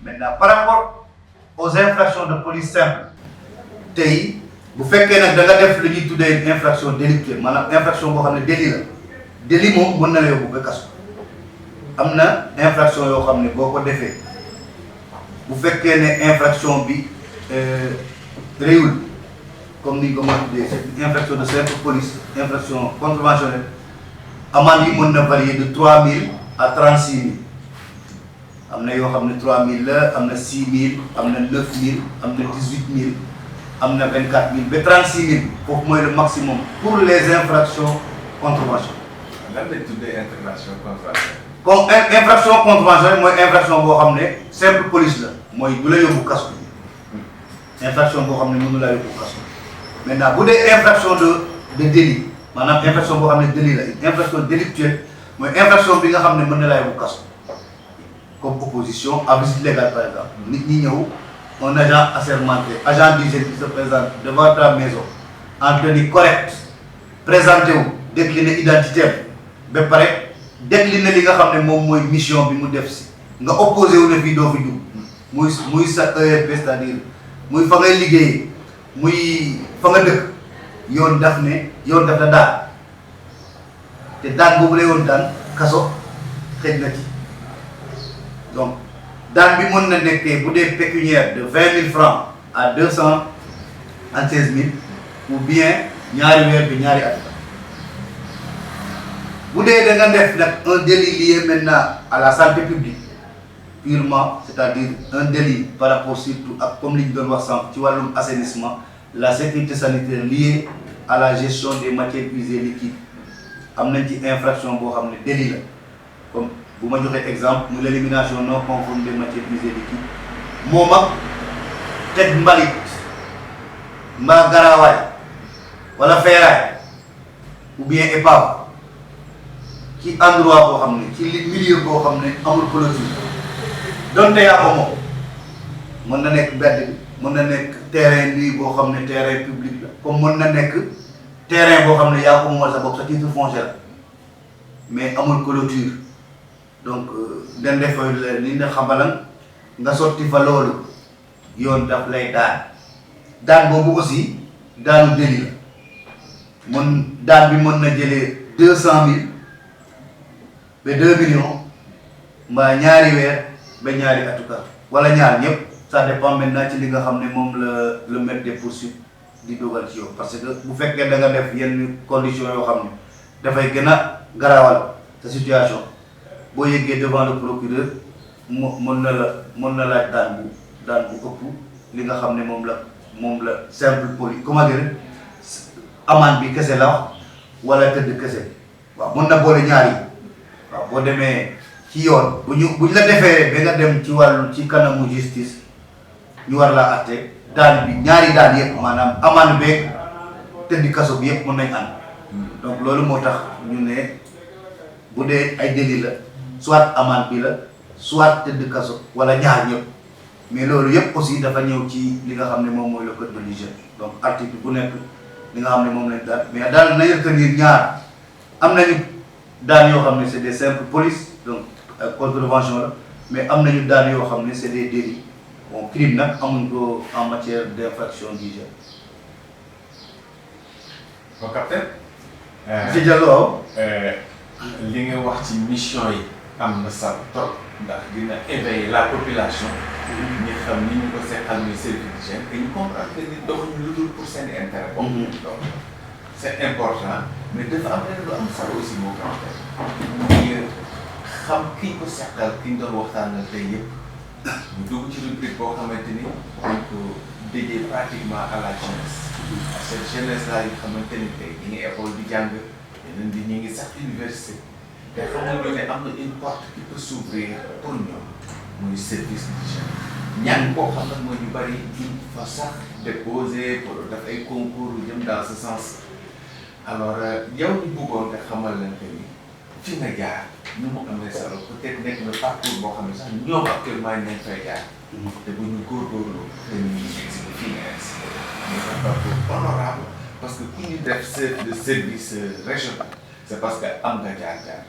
maintenant par rapport aux infractions de police simple tey bu fekkee nag da nga def lu ñuy tuddee une infraction délictuelle maanaam infraction boo xam ne délit la délit moom mën na la yóbbu ba kaso am na infraction yoo xam ne boo ko defee bu fekkee ne infraction bi réyul comme ni ñu ko mën a tuddee c'est une infraction de simple police infraction contraventionnelle amende yi mën na varier de 3000 à 36000 am na yoo xam ne 3000 la am na 6000 am na 9000 am na 18000 am na 24000 ba 36000 foofu mooy le maximum pour les infractions contraventionnelles. lan lañ tuddee infraction contraventionnelle. comme infraction contraventionnelle mooy infraction boo xam ne simple police la mooy du la yóbbu kaso infraction boo xam ne mënu la yóbbu kaso maintenant bu dee infraction de délit maanaam infraction boo xam ne délit la infraction délictuelle mooy infraction bi nga xam ne mën na la yóbbu kaso comme opposition à visite légale par exemple nit ñi ñëw un agent assermenté agent d'hygiène qui se présente devant ta maison en tenue correcte présenté wu décliner identité ba pare décliner li nga xam ne moom mooy mission bi mu def si nga opposé wu ne fii doo fi dugg muy sa ERP c'est-à-dire muy fa ngay liggéeyee muy fa nga dëkk yoon daf la daan te daan boobu la yoon daan kaso xëj na ci donc daan bi mën na nekkee bu dee pécuniaire de 20 000 francs à 216 000 ou bien ñaari weer bi ñaari at bu dee da nga def nag un délit lié maintenant à la santé publique purement c'est-à-dire un délit par rapport surtout ak comme li ñu doon wax sànq ci wàllum assainissement la sécurité sanitaire liée à la gestion des matières usées liquides am nañ ci infraction boo xam ne délit la comme bu ma joxee exemple mu l'élimination non conforme des matières usées liquides moom ak teg mbalit mbaa garaawaay wala feeraay ou bien épave ci endroit boo xam ne ci milieu boo xam ne amul clôture donte yaa ko moom mën na nekk mbedd bi mën na nekk terrain nuit boo xam ne terrain public la comme mën na nekk terrain boo xam ne yaa ko moomal sa bopp sa titre foncier la mais amul clôture donc den defoy li nga xamalan nga sotti fa loolu yoon daf lay daan boobu aussi daanu délit la daan bi mën na jëlee 200 000 ba 2 millions mbaa ñaari weer ba ñaari atuka wala ñaar ñëpp ça dépend maintenant ci li nga xam ne moom la le maître des poursuites di dogal ci yow parce que bu fekkee da nga def yenn conditions yoo xam ne dafay gën a garawal sa situation boo yeggee devant le procureur mën na laaj daan bu ëpp li nga xam ne moom la simple poli comment dire amende bi kese la wax wala tëdd kese waaw mën na boole ñaar yi waaw boo demee ci yoon buñ la defee ba nga dem ci kanamu justice ñu war laa àtte daan bi ñaari daan yëpp maanaam amende beeg tëdd kaso bi yëpp mën nañ ànd donc loolu moo tax ñu ne bu dee ay délit la soit amende bi la soit tëdd kaso wala ñaar ñëpp mais loolu yëpp aussi dafa ñëw ci li nga xam ne moom mooy le code de l'hygiène donc article bu nekk li nga xam ne moom lañ daan mais daal nañu retenir ñaar am nañu daan yoo xam ne c'est des simples police donc contravention la mais am nañu daan yoo xam ne c'est des délits bon crime nag amuñ ko en matière d'infraction d'hygiène. bon capitaine. monsieur Diallo. li nga wax ci mission yi am na solo trop ndax dina éveiller la population. ñi xam ni ñu ko seqal muy service d'hygiène et ñu comprendre que ni doxuñu lu dul pour seen intérêt. donc c'est important mais dafa am leneen lu am solo aussi moo ko muy xam ki ñu ko seqal ki ñu doon waxtaanal tey yëpp ñu dugg ci rubrique boo xamante ni dañ ko dédié pratiquement à la jeunesse. cette jeunesse là yi xamante ni tey ñu ngi école di jàng yeneen di ñu ngi sax université te xamuñu ne am na une porte qui peut s'ouvrir pour ñoom muy service d'hygiène ñaan koo xam nag mooy ñu bari duñ fa sax déposer pour def ay concours yu jëm dans ce sens alors yow ñu bëggoon nga xamal leen que ni fi nga jaar ñu mu amee solo peut-être nekk na parcours boo xam ne sax ñoom actuellement ñu fay jaar te bu ñu góorgóorlu dañuy expliquer fii nga egsi mais un parcours honorable parce que ku ñu def de service régional c'est parce que am nga jaar-jaar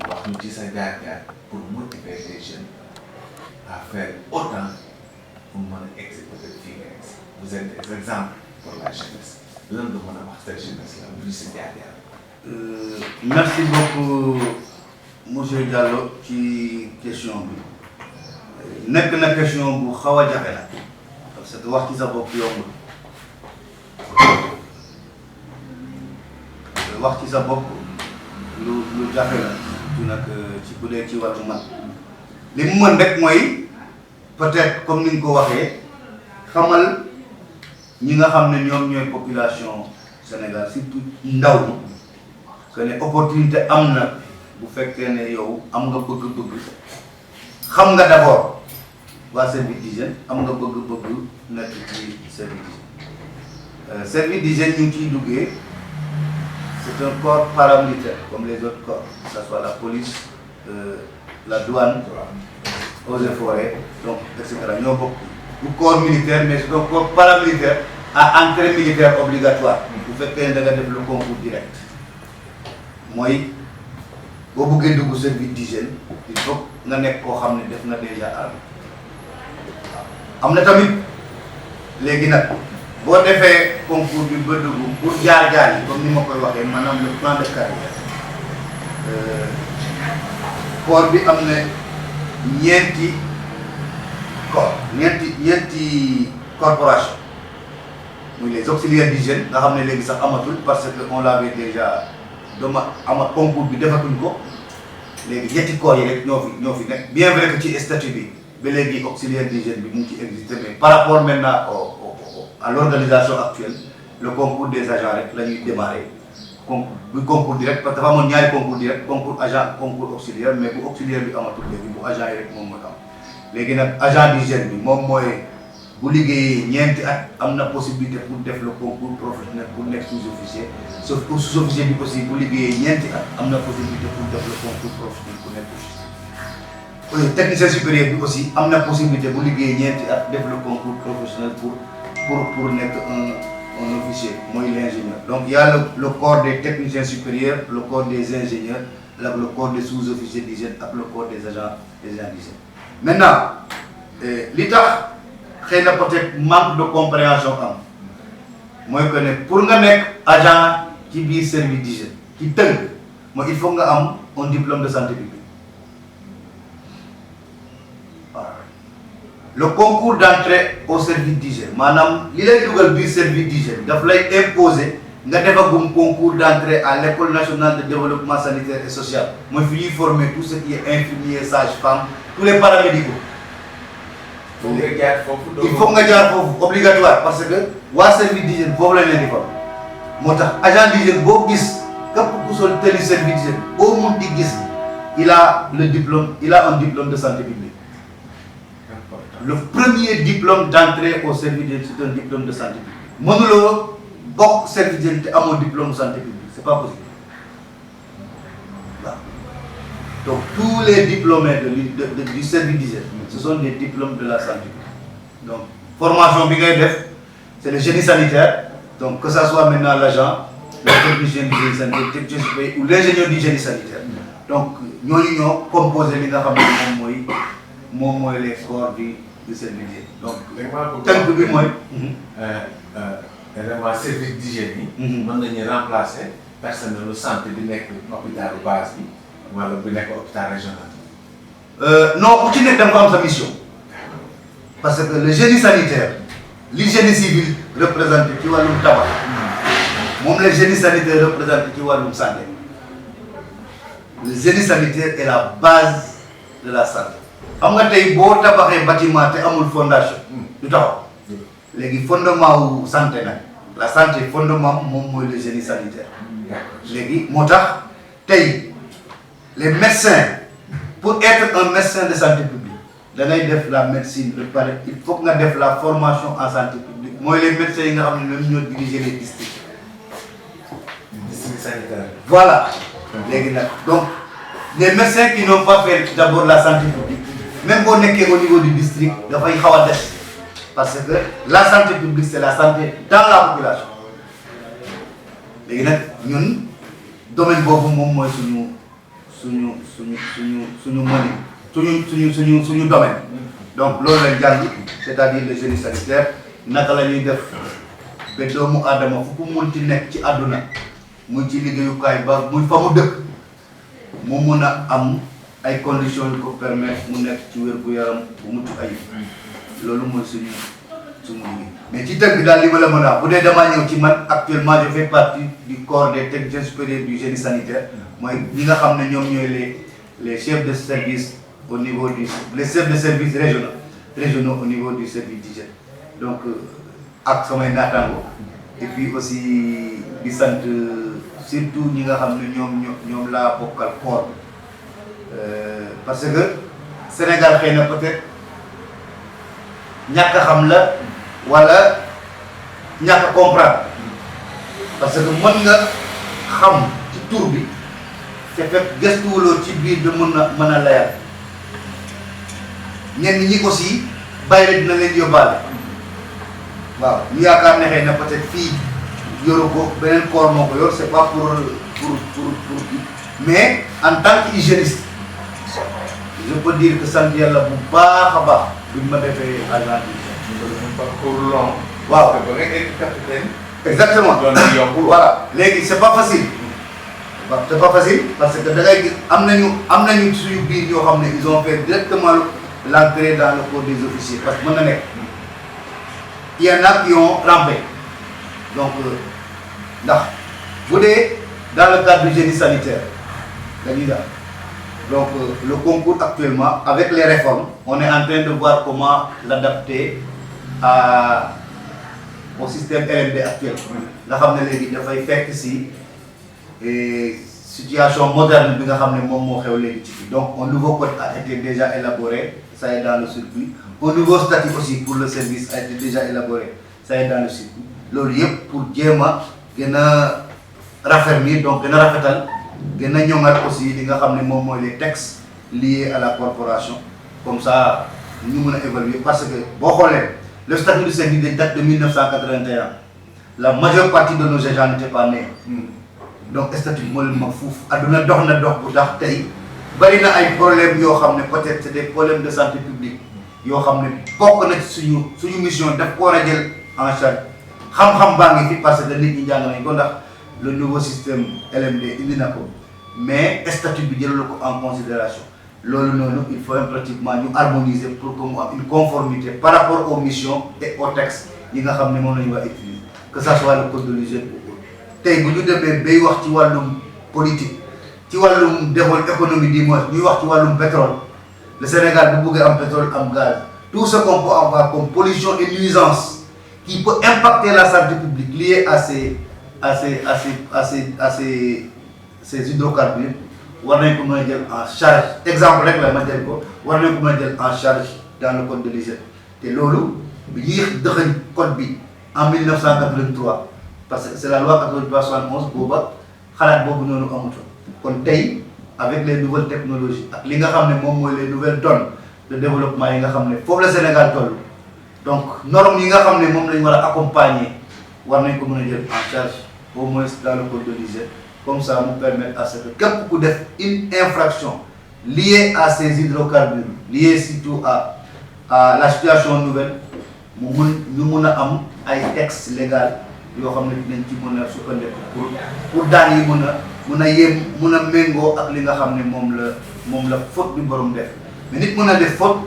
wax ñu ci sa jaar-jaar pour motiver les jeunes à faire autant pour mën a exécuter fii nga egsi vous êtes des exemples pour la jeunesse lan nga mën a wax sa jeunesse la lu si jaar-jaar. Merci beaucoup monsieur Diallo ci question bi nekk na question bu xaw a jafe la parce que wax ci sa bopp yombul wax ci sa bopp lu jafe la surtout nag ci bu dee ci wàllu man li mu mën rek mooy peut-être comme ni nga ko waxee xamal ñi nga xam ne ñoom ñooy population Sénégal surtout ndaw ñi que ne opportunité am na bu fekkee ne yow am nga bëgg-bëgg xam nga d'abord waa service d'hygiène am nga bëgg-bëgg nekk ci service d'hygiène service d'hygiène ñu ngi ciy duggee c'est un corps paramilitaire comme les autres corps que ce soit la police la douane eaux et forêts donc et cetera ñoo bokk du corps militaire mais c'est un corps paramilitaire à entrée militaire obligatoire bu fekkee ne da nga def le concours direct mooy boo bëggee dugg service d'hygiène il faut nga nekk koo xam ne def na déjà armée am na tamit léegi nag boo defee concours bi ba dugg pour jaar-jaar yi comme ni ma koy waxee maanaam le plan de carrière corps bi am na ñeenti corps ñeenti corporation muy les auxiliaires d'hygiène nga xam ne léegi sax amatul parce que on l'avait déjà ama concours bi defatuñ ko léegi ñetti corps yi rek ñoo fi nekk bien vrai que ci statut bi ba léegi auxiliaire d'hygiène bi mu ngi ci existé mais par rapport maintenant à l'organisation actuelle le concours des agents rek la ñuy démarrer concours direct parce que dafa amoon ñaari concours direct concours agent concours auxiliaire mais bu auxiliaire bi amatul léegi bu agent yi rek moom mooy am léegi nag agent d'hygiène bi moom mooy bu liggéeyee ñeenti at am na possibilité pour def le concours professionnel pour nekk sous-officier sauf que sous-officier bi aussi bu liggéeyee ñeenti at am na possibilité pour def le concours professionnel pour nekk officier. Technicien supérieur bi aussi am na possibilité bu liggéeyee ñeenti at def le concours professionnel pour nekk un officier mooy l'ingénieur. Donc il y a le corps des techniciens supérieurs, le corps des ingénieurs, le corps des sous-officiers d'hygiène ak le corps des agents d'hygiène. Maintenant li tax xëy na peut-être manque de compréhension am mooy que ne pour nga nekk agent ci biir service d'hygiène ci tënk mooy il faut nga am un diplôme de santé publique waaw le concours d'entrée au service d'hygiène maanaam li lay dugal biir service d'hygiène daf lay imposer nga defagum concours d'entrée à l'école nationale de développement sanitaire et social mooy fi ñuy former tout ce qui est infirmier sage-femme tous les paramédicaux. Il faut nga jaar foofu obligatoire parce que waa service d'hygiène foofu lañ leen di fam moo tax agent d'hygiène boo gis képp ku sol tëli service d'hygiène boo mun di gis il a un diplôme de santé publique. Le premier diplôme d'entrée au service d'hygiène c'est un diplôme de santé publique mënuloo bokk service d'hygiène te amoo diplôme de santé publique c'est pas possible waaw donc tous les diplômés du service d'hygiène ce sont des diplômes de la santé publique. Donc formation bi ngay def c'est le génie sanitaire donc que ça soit maintenant l'agent le technicien d'hygiène sanitaire ou l'ingénieur du génie sanitaire donc ñooñu ñoo composé li nga xam ne moom mooy les corps du service d'hygiène donc tënk bi mooy vraiment service d'hygiène yi mën nañu remplacer personnel de santé bi nekk hôpital base bi wala bu nekk hôpital régional. Non ku ci nekk da nga am sa mission parce que le génie sanitaire li génie civil représenté ci wàllum tabax moom le génie sanitaire représenté ci wàllum santé le génie sanitaire est la base de la santé. xam nga tey boo tabaxee bâtiment te amul fondation du taxaw léegi fondement wu santé nag la santé fondement moom mooy le génie sanitaire léegi moo tax tey les médecins pour être un médecin de santé publique da ngay def la médecine de pare il faut que nga def la formation en santé publique mooy les médecins yi nga xam ne ñoom ñoo diriger les districts. district sanitaire. Voilà. Léegi nag donc les médecins qui n'ont pas fait d'abord la santé publique même boo nekkee au niveau du district dafay xaw a des parce que la santé publique c'est la santé dans la population léegi nag ñun domaine boobu moom mooy suñu domaine. Donc loolu lañ jàng c'est-à-dire le génie sanitaire naka la ñuy def ba doomu aadama fu ko mun ci nekk ci àdduna muy ci liggéeyukaay ba muy fa mu dëkk mu mun a am ay conditions yu ko permettre mu nekk ci wér-gu-yaram bu mucc ayib loolu mooy suñu liggéey mais ci tënk daal li ma la mën a bu dee damaa ñëw ci man actuellement je fais partie du corps des techniciens supérieurs du génie sanitaire mooy ñi nga xam ne ñoom ñooy les chefs de service au niveau les chefs de service régionaux au niveau du service d'hygiène donc ak samay naataango et puis aussi di sant surtout ñi nga xam ne ñoom laa bokkal corps parce que Sénégal xëy na peut-être ñàkk a xam la wala ñàkk a comprendre parce que mën nga xam ci tur bi te fekk gëstuwuloo ci biir bi mën a layal ñenn ñi aussi bàyyi rek dina leen yóbbaale waaw ñu yaakaar ne xëy na peut-être fii yoru ko beneen corps moo ko yor c'est pas pour mais en tant qu'hygiéniste je peux dire que sant yàlla bu baax a baax buñ ma defee agent d'hygiène. parcours long. waaw ba nga nekk capitaine. exactement voilà léegi c'est pas facile. waaw c'est pas facile parce que da ngay gis am nañu suñu biir yoo xam ne ils ont fait directement l'entrée dans le corps des officiers parce que mën na nekk il y en a qui ont rampé donc ndax bu dee dans le cadre du génie sanitaire dañuy daal donc le concours actuellement avec les réformes on est en train de voir comment l'adapter au système LMD actuel nga xam ne léegi dafay fekk si situation moderne bi nga xam ne moom moo xew léegi ci fii donc un nouveau code a été déjà élaboré ça est dans le circuit un nouveau statut aussi pour le service a été déjà élaboré ça est dans le circuit loolu yëpp pour jéem a gën a raffermir donc gën a rafetal gën a ñoŋal aussi li nga xam ne moom mooy les textes liés à la corporation comme ça ñu mën a évaluer parce que boo xoolee le statut du service date de 1981 la majeure partie de nos agents n'étaient pas nés. Donc statut bi moo leen mag fuuf adduna dox na dox bu tax tey bari na ay problèmes yoo xam ne peut-être c'est des problèmes de santé publique yoo xam ne bokk na ci suñu mission daf ko war a jël en charge xam-xam baa ngi fi parce que nit ñi jàng nañ ko ndax le nouveau système LMD indi na ko mais statut bi jëlul ko en considération loolu noonu il faut pratiquement ñu harmoniser pour que mu am une conformité par rapport aux missions et aux textes yi nga xam ne moom la ñu war a utiliser que ça soit le code de l'hygiène tey bu ñu demee bay wax ci wàllum politique ci wàllum développement économie du moins ñuy wax ci wàllum pétrole le Sénégal bu bëggee am pétrole am gaz tout ce qu'on peut avoir comme pollution et nuisance qui peut impacter la santé publique liée à ces hydrocarbures war nañ ko mën a jël en charge exemple rek la ma jël ko war nañ ko mën a jël en charge dans le code de l'hygiène te loolu bi ñuy dëxëñ code bi en 1983 parce que c'est la loi 83/71 booba xalaat boobu noonu amutoon kon tey avec les nouvelles technologies ak li nga xam ne moom mooy les nouvelles donnes de développement yi nga xam ne foofu la Sénégal toll donc normes yi nga xam ne moom lañ war a accompagner war nañ ko mën a jël en charge au moins dans le code de l'hygiène comme ça mu permettre à ce que képp ku def une infraction liée à ces hydrocarbures liée surtout à la situation nouvelle ñu mun a am ay textes légaux yoo xam ne dinañ ci mën a sukkandiku pour daan yi mun a méngoo ak li nga xam ne moom la faute bi borom def mais nit mën a def faute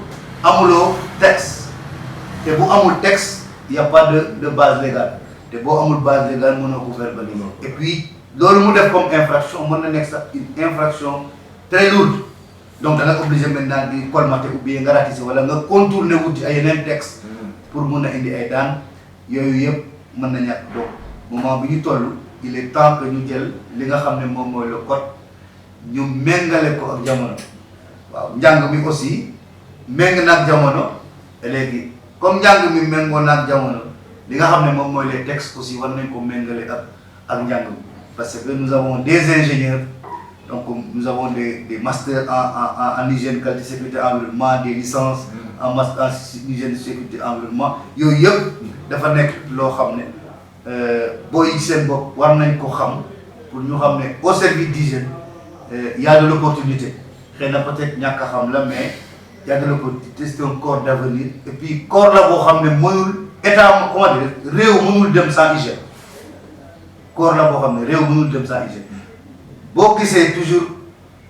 amuloo texte te bu amul texte y a pas de base légale te boo amul base légale mënoo ko verbaliser et puis loolu mu def comme infraction mën na nekk sax une infraction très lourde donc da nga obligé maintenant di colmater ou bien nga ratisser wala nga contourner wuti ay yeneen texte pour mun a indi ay daan yooyu yëpp mën na ñàkk donc moment bi ñu toll il est temps que ñu jël li nga xam ne moom mooy le code ñu méngale ko ak jamono waaw njàng mi aussi méng nag jamono léegi comme njàng mi méngoo nag jamono li nga xam ne moom mooy les textes aussi war nañ ko méngale ak njàng mi parce que nous avons des ingénieurs donc nous avons des masters en hygiène qualité sécurité environnement des licences en master en hygiène sécurité environnement yooyu yëpp dafa nekk loo xam ne booy yi seen bopp war nañ ko xam pour ñu xam ne au service d'hygiène y a de l'opportunité xëy na peut-être ñàkk a xam la mais y a de l'opportunité c'est un corps d'avenir et puis corps la boo xam ne mënul état comment dire réew mënul dem sans hygiène corps la boo xam ne réew mënul dem sans hygiène boo gisee toujours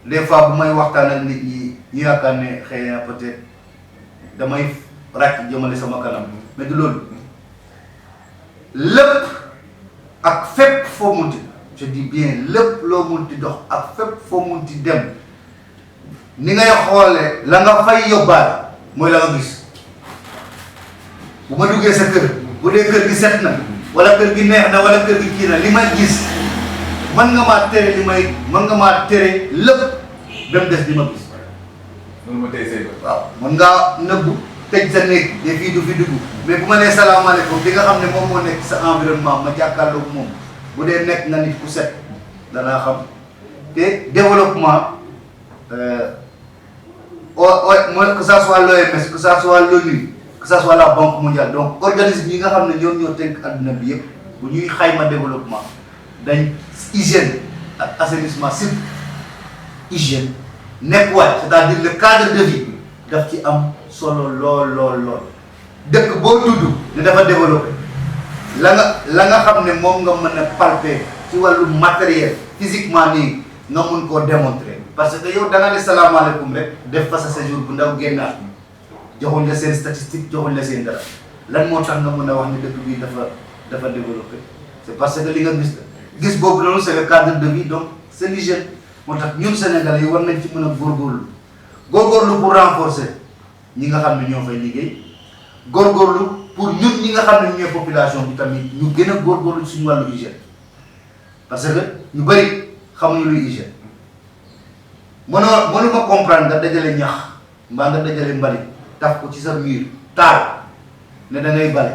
des fois bu may waxtaan ak nit ñi ñu yaakaar ne xëy na peut-être damay ràcc jëmale sama kanam mais du loolu lépp ak fépp foo munti je dis bien lépp loo munti dox ak fépp foo munti dem ni ngay xoolee la nga fay yóbbaale mooy la nga gis bu ma duggee sa kër bu dee kër gi set na wala kër gi neex na wala kër gi kii na li may gis mën nga maa tere mën nga maa tere lépp dem des li ma gis. mën ma tey say bët. waaw mën ngaa nëbbu tëj sa néeg de fii du fi dugg mais bu ma nee salaamaaleykum di nga xam ne moom moo nekk sa environnement ma jàkkaarloog moom bu dee nekk nga nit ku set danaa xam te développement que ça soit l'OMS que ça soit l'ONU que ça soit la Banque mondiale donc organisme yi nga xam ne ñoom ñoo tënk adduna bi yëpp bu ñuy xayma développement dañ hygiène ak assainissement surtout hygiène nekkuwaay c'est-à-dire le cadre de vie daf ci am solo lool dëkk boo tudd ne dafa développé la nga xam ne moom nga mën a palper ci wàllu matériel physiquement nii nga mun koo démontrer parce que yow da nga ne salaamaaleykum rek def fa sa séjour bu ndaw génnaat joxuñ la seen statistique joxuñ la seen dara lan moo tax nga mën a wax ne dëkk bii dafa développé c'est parce que li nga gis boobu noonu c'est le cadre de vie donc c'est l'hygiène moo tax ñun Sénégalais yi war nañ ci mën a góorgóorlu pour renforcer ñi nga xam ne ñoo fay liggéey góorgóorlu pour ñun ñi nga xam ne ñooy population bi tamit ñu gën a góorgóorlu suñu wàllu hygiène parce que ñu bëri xamuñu luy hygiène mënuma comprendre nga dajale ñax mbaa nga dajale mbalit taf ko ci sa mur taal ne da ngay bale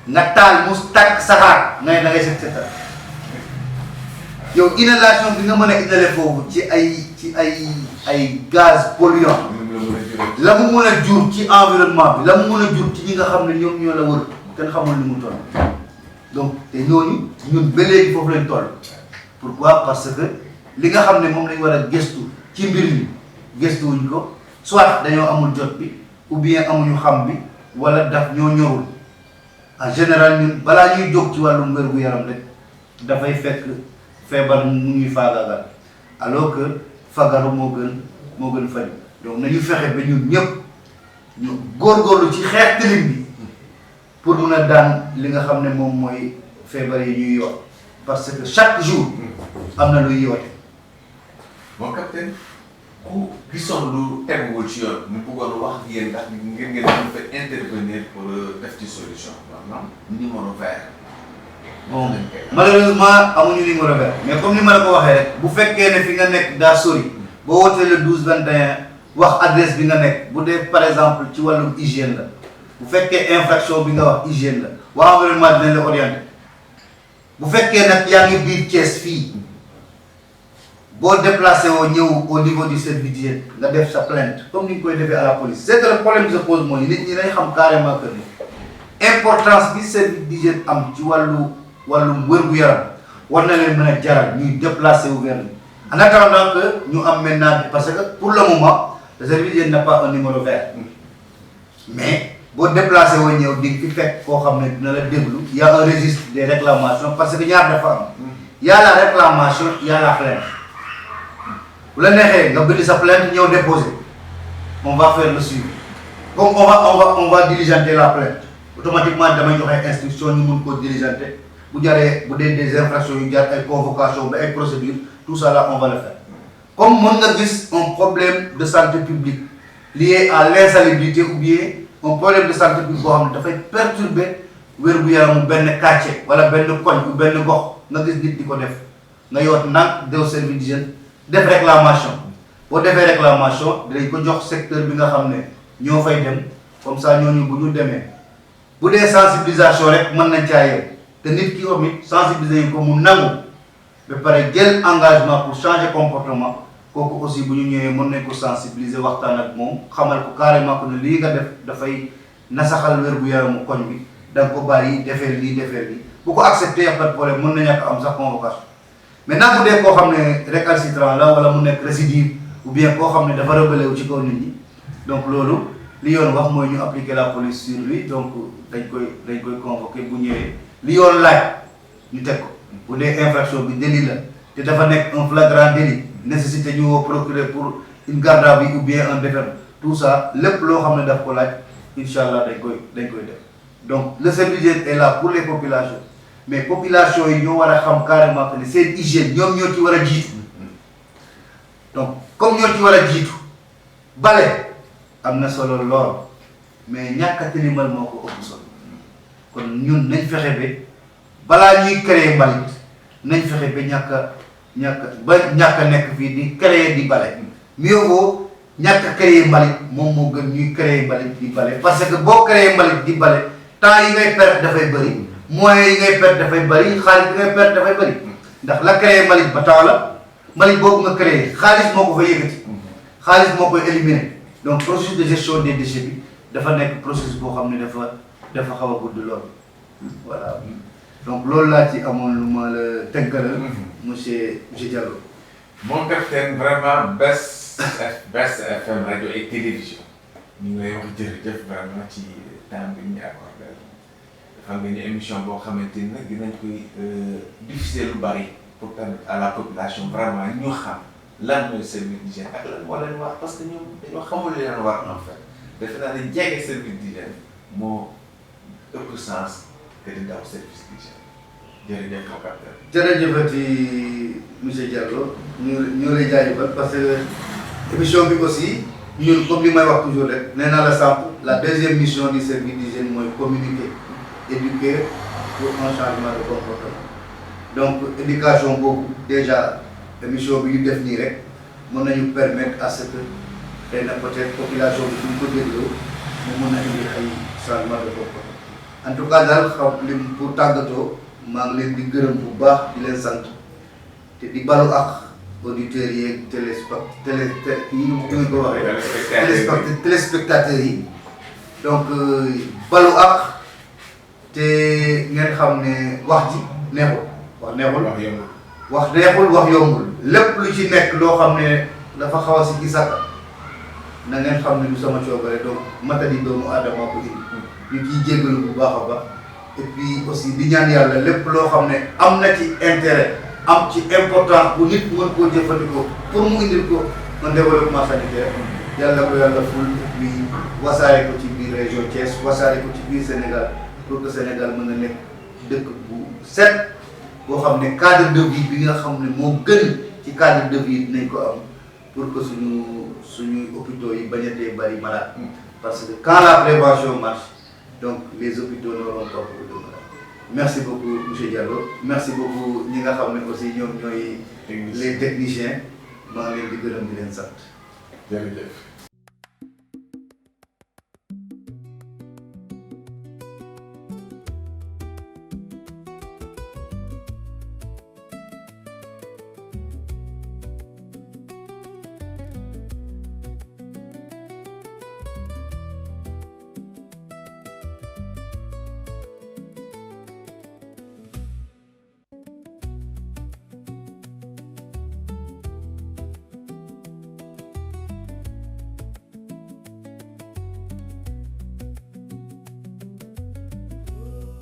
nga taal mu tàkk saxaar nga ne da ngay set setal yow inhalation bi nga mën a inhaler foofu ci ay gaz polluant la mu mën a jur ci environnement bi la mu mën a jur ci ñi nga xam ne ñoom ñoo la wër kenn xamul ni mu toll donc te ñooñu ñun ba léegi foofu lañ toll pourquoi parce que li nga xam ne moom lañ war a gëstu ci mbir mi gëstuwuñ ko soit dañoo amul jot bi ou bien amuñu xam bi wala daf ñoo ñorul en général ñun balaa ñuy jóg ci wàllum wér-gu-yaram rek dafay fekk feebar mu ñuy faagaagal alors que fagaru moo gën faju donc nañu fexe ba ñun ñëpp ñu góorgóorlu ci xeex tilim bi pour mun a daan li nga xam ne moom mooy feebar yi ñuy yoot parce que chaque jour am na luy yoote. bon capitaine ku gisoon lu teguwul ci yoon ñu bëggoon wax ak yéen ndax ngeen mën fa intervenir pour def ci solution maanaam numéro vert. bon malheureusement amuñu numéro vert mais comme ni ma la ko waxee rek bu fekkee ne fi nga nekk daa sori boo wootee le 12 21 wax adresse bi nga nekk bu dee par exemple ci wàllum hygiène la bu fekkee infraction bi nga wax hygiène la waa environnement dinañ la orienté bu fekkee nag yaa ngi biir Thiès fii boo déplacé woo ñëw au niveau du service d'hygiène nga def sa plainte comme ni ñu koy defee à la police c'est que le problème se pose mooy nit ñi nañ xam carrément que ni importance bi service d'hygiène am ci wàllum wér-gu-yaram war na leen mën a jaral ñuy déplacé wu vers en attendant que ñu am maintenant parce que pour le moment le service d'hygiène n'a pas un numéro vert mais boo déplacé woo ñëw di fi fekk koo xam ne dina la déglu y a un registre des réclamations parce que ñaar dafa am y a la réclamation y a la plainte bu la neexee nga bind sa plainte ñëw déposer on va faire le suivi comme on va diligenter la plainte automatiquement damay joxe instruction ñu mun koo diligenter bu jaree bu dee des infractions yu jar ay convocation ba ay procédures tout ça là on va le faire comme mën nga gis un problème de santé publique lié à l'insalubrité ou bien un problème de santé publique boo xam ne dafay perturber wér-gu-yaramu benn quartier wala benn koñ ou benn gox nga gis nit di ko def nga yoot nag dew service d'hygiène def réclamation boo defee réclamation dinañ ko jox secteur bi nga xam ne ñoo fay dem comme ça ñooñu bu ñu demee bu dee sensibilisation rek mën nañ caa yem te nit ki tamit sensibiliser ko mu nangu ba pare jël engagement pour changer comportement kooku aussi bu ñu ñëwee mën nañ ko sensibiliser waxtaan ak moom xamal ko carrément que ne lii nga def dafay nasaxal wér gu yaramu koñ bi da nga ko bàyyi defee lii bu ko accepté y a pas de problème mën nañu am sax convocation maintenant bu dee koo xam ne récalcitrant la wala mu nekk récidive ou bien koo xam ne dafa rebellé wu ci kaw nit ñi donc loolu li yoon wax mooy ñu appliquer la police sur lui donc dañ koy convoquer bu ñëwee li yoon laaj ñu teg ko bu dee infraction bi délit la te dafa nekk un flagrant délit nécessité ñu woo procureur pour une garde à vue ou bien un déferment tout ça lépp loo xam ne daf ko laaj incha allah dañ koy def donc le service est là pour les populations mais population yi ñoo war a xam carrément que ne seen hygiène ñoom ñoo ci war a jiitu donc comme ñoo ci war a jiitu bale am na solo lool mais ñàkk a tilimal moo ko ëpp solo kon ñun nañ fexe ba balaa ñuy créer mbalit nañ fexe ba ñàkk a nekk fii di créer di bale mieux vaut ñàkk a créer mbalit moom moo gën ñuy créer mbalit di bale parce que boo créer mbalit di bale temps yi ngay perte dafay bëri moyens yi ngay perte dafay bëri xaalis bi ngay perte dafay bëri ndax la créer mbalit ba temps la mbalit boobu nga créer xaalis moo ko fa yëkkati xaalis moo koy éliminer donc processus de gestion des déchets bi dafa nekk processus boo xam ne dafa xaw a gudd lool voilà donc loolu laa ci amoon lu ma la tënkalal monsieur Diallo. Mon capitaine vraiment Best FM rajo et télévision ñu ngi lay wax jërëjëf vraiment ci temps bi ñu accordé xam nga ni émission boo xamante ni nag dinañ koy diffuser lu bari pour tamit à la population vraiment ñu xam lan mooy service d'hygiène ak lan moo leen wax parce que ñoom dañoo xamul li leen war en fait defe naa ne jege service d'hygiène moo ëpp sens que di daw service d'hygiène jërëjëf mon capitaine. jërëjëfati monsieur Diallo ñu lay jaajëfal parce que émission bi aussi ñun comme li may wax toujours rek nee naa la sànq la deuxième mission du service d'hygiène mooy communiquer éduquer pour un changement de comportement donc éducation boobu déjà émission bi ñu def nii rek mën nañu permettre à ce que xëy na peut-être population bi suñ ko dégloo mu mën a indi ay changement de comportement en tout cas daal xam li pour tàggatoo maa ngi leen di gërëm bu baax di leen sant te di balu ak auditeurs yi téléspectateurs yi donc balu ak te ngeen xam ne wax ji neexul wax neexul wax yombul lépp lu ci nekk loo xam ne dafa xaw a si gisaka na ngeen xam ne du sama coobare donc matadi doomu aadama ko indi ñu ciy jéggalu bu baax a baax et puis aussi di ñaan yàlla lépp loo xam ne am na ci intérêt am ci importance bu nit mën koo jëfandikoo pour mu indil ko un développement sanitaire yàlla ko yàlla ful et puis wasaare ko ci biir région Thiès wasaare ko ci biir Sénégal pour que Sénégal mën a nekk dëkk bu set boo xam ne cadre de vie bi nga xam ne moo gën ci cadre de vie dinañ ko am pour que suñu hôpitaux yi bañ a dee bari malade parce que quand la prévention marche donc les hôpitaux n'auront pas beaucoup de malades. Merci beaucoup monsieur Diallo merci beaucoup ñi nga xam ne aussi ñoom ñooy les techniciens maa ngi leen di gërëm di leen sant. jërëjëf.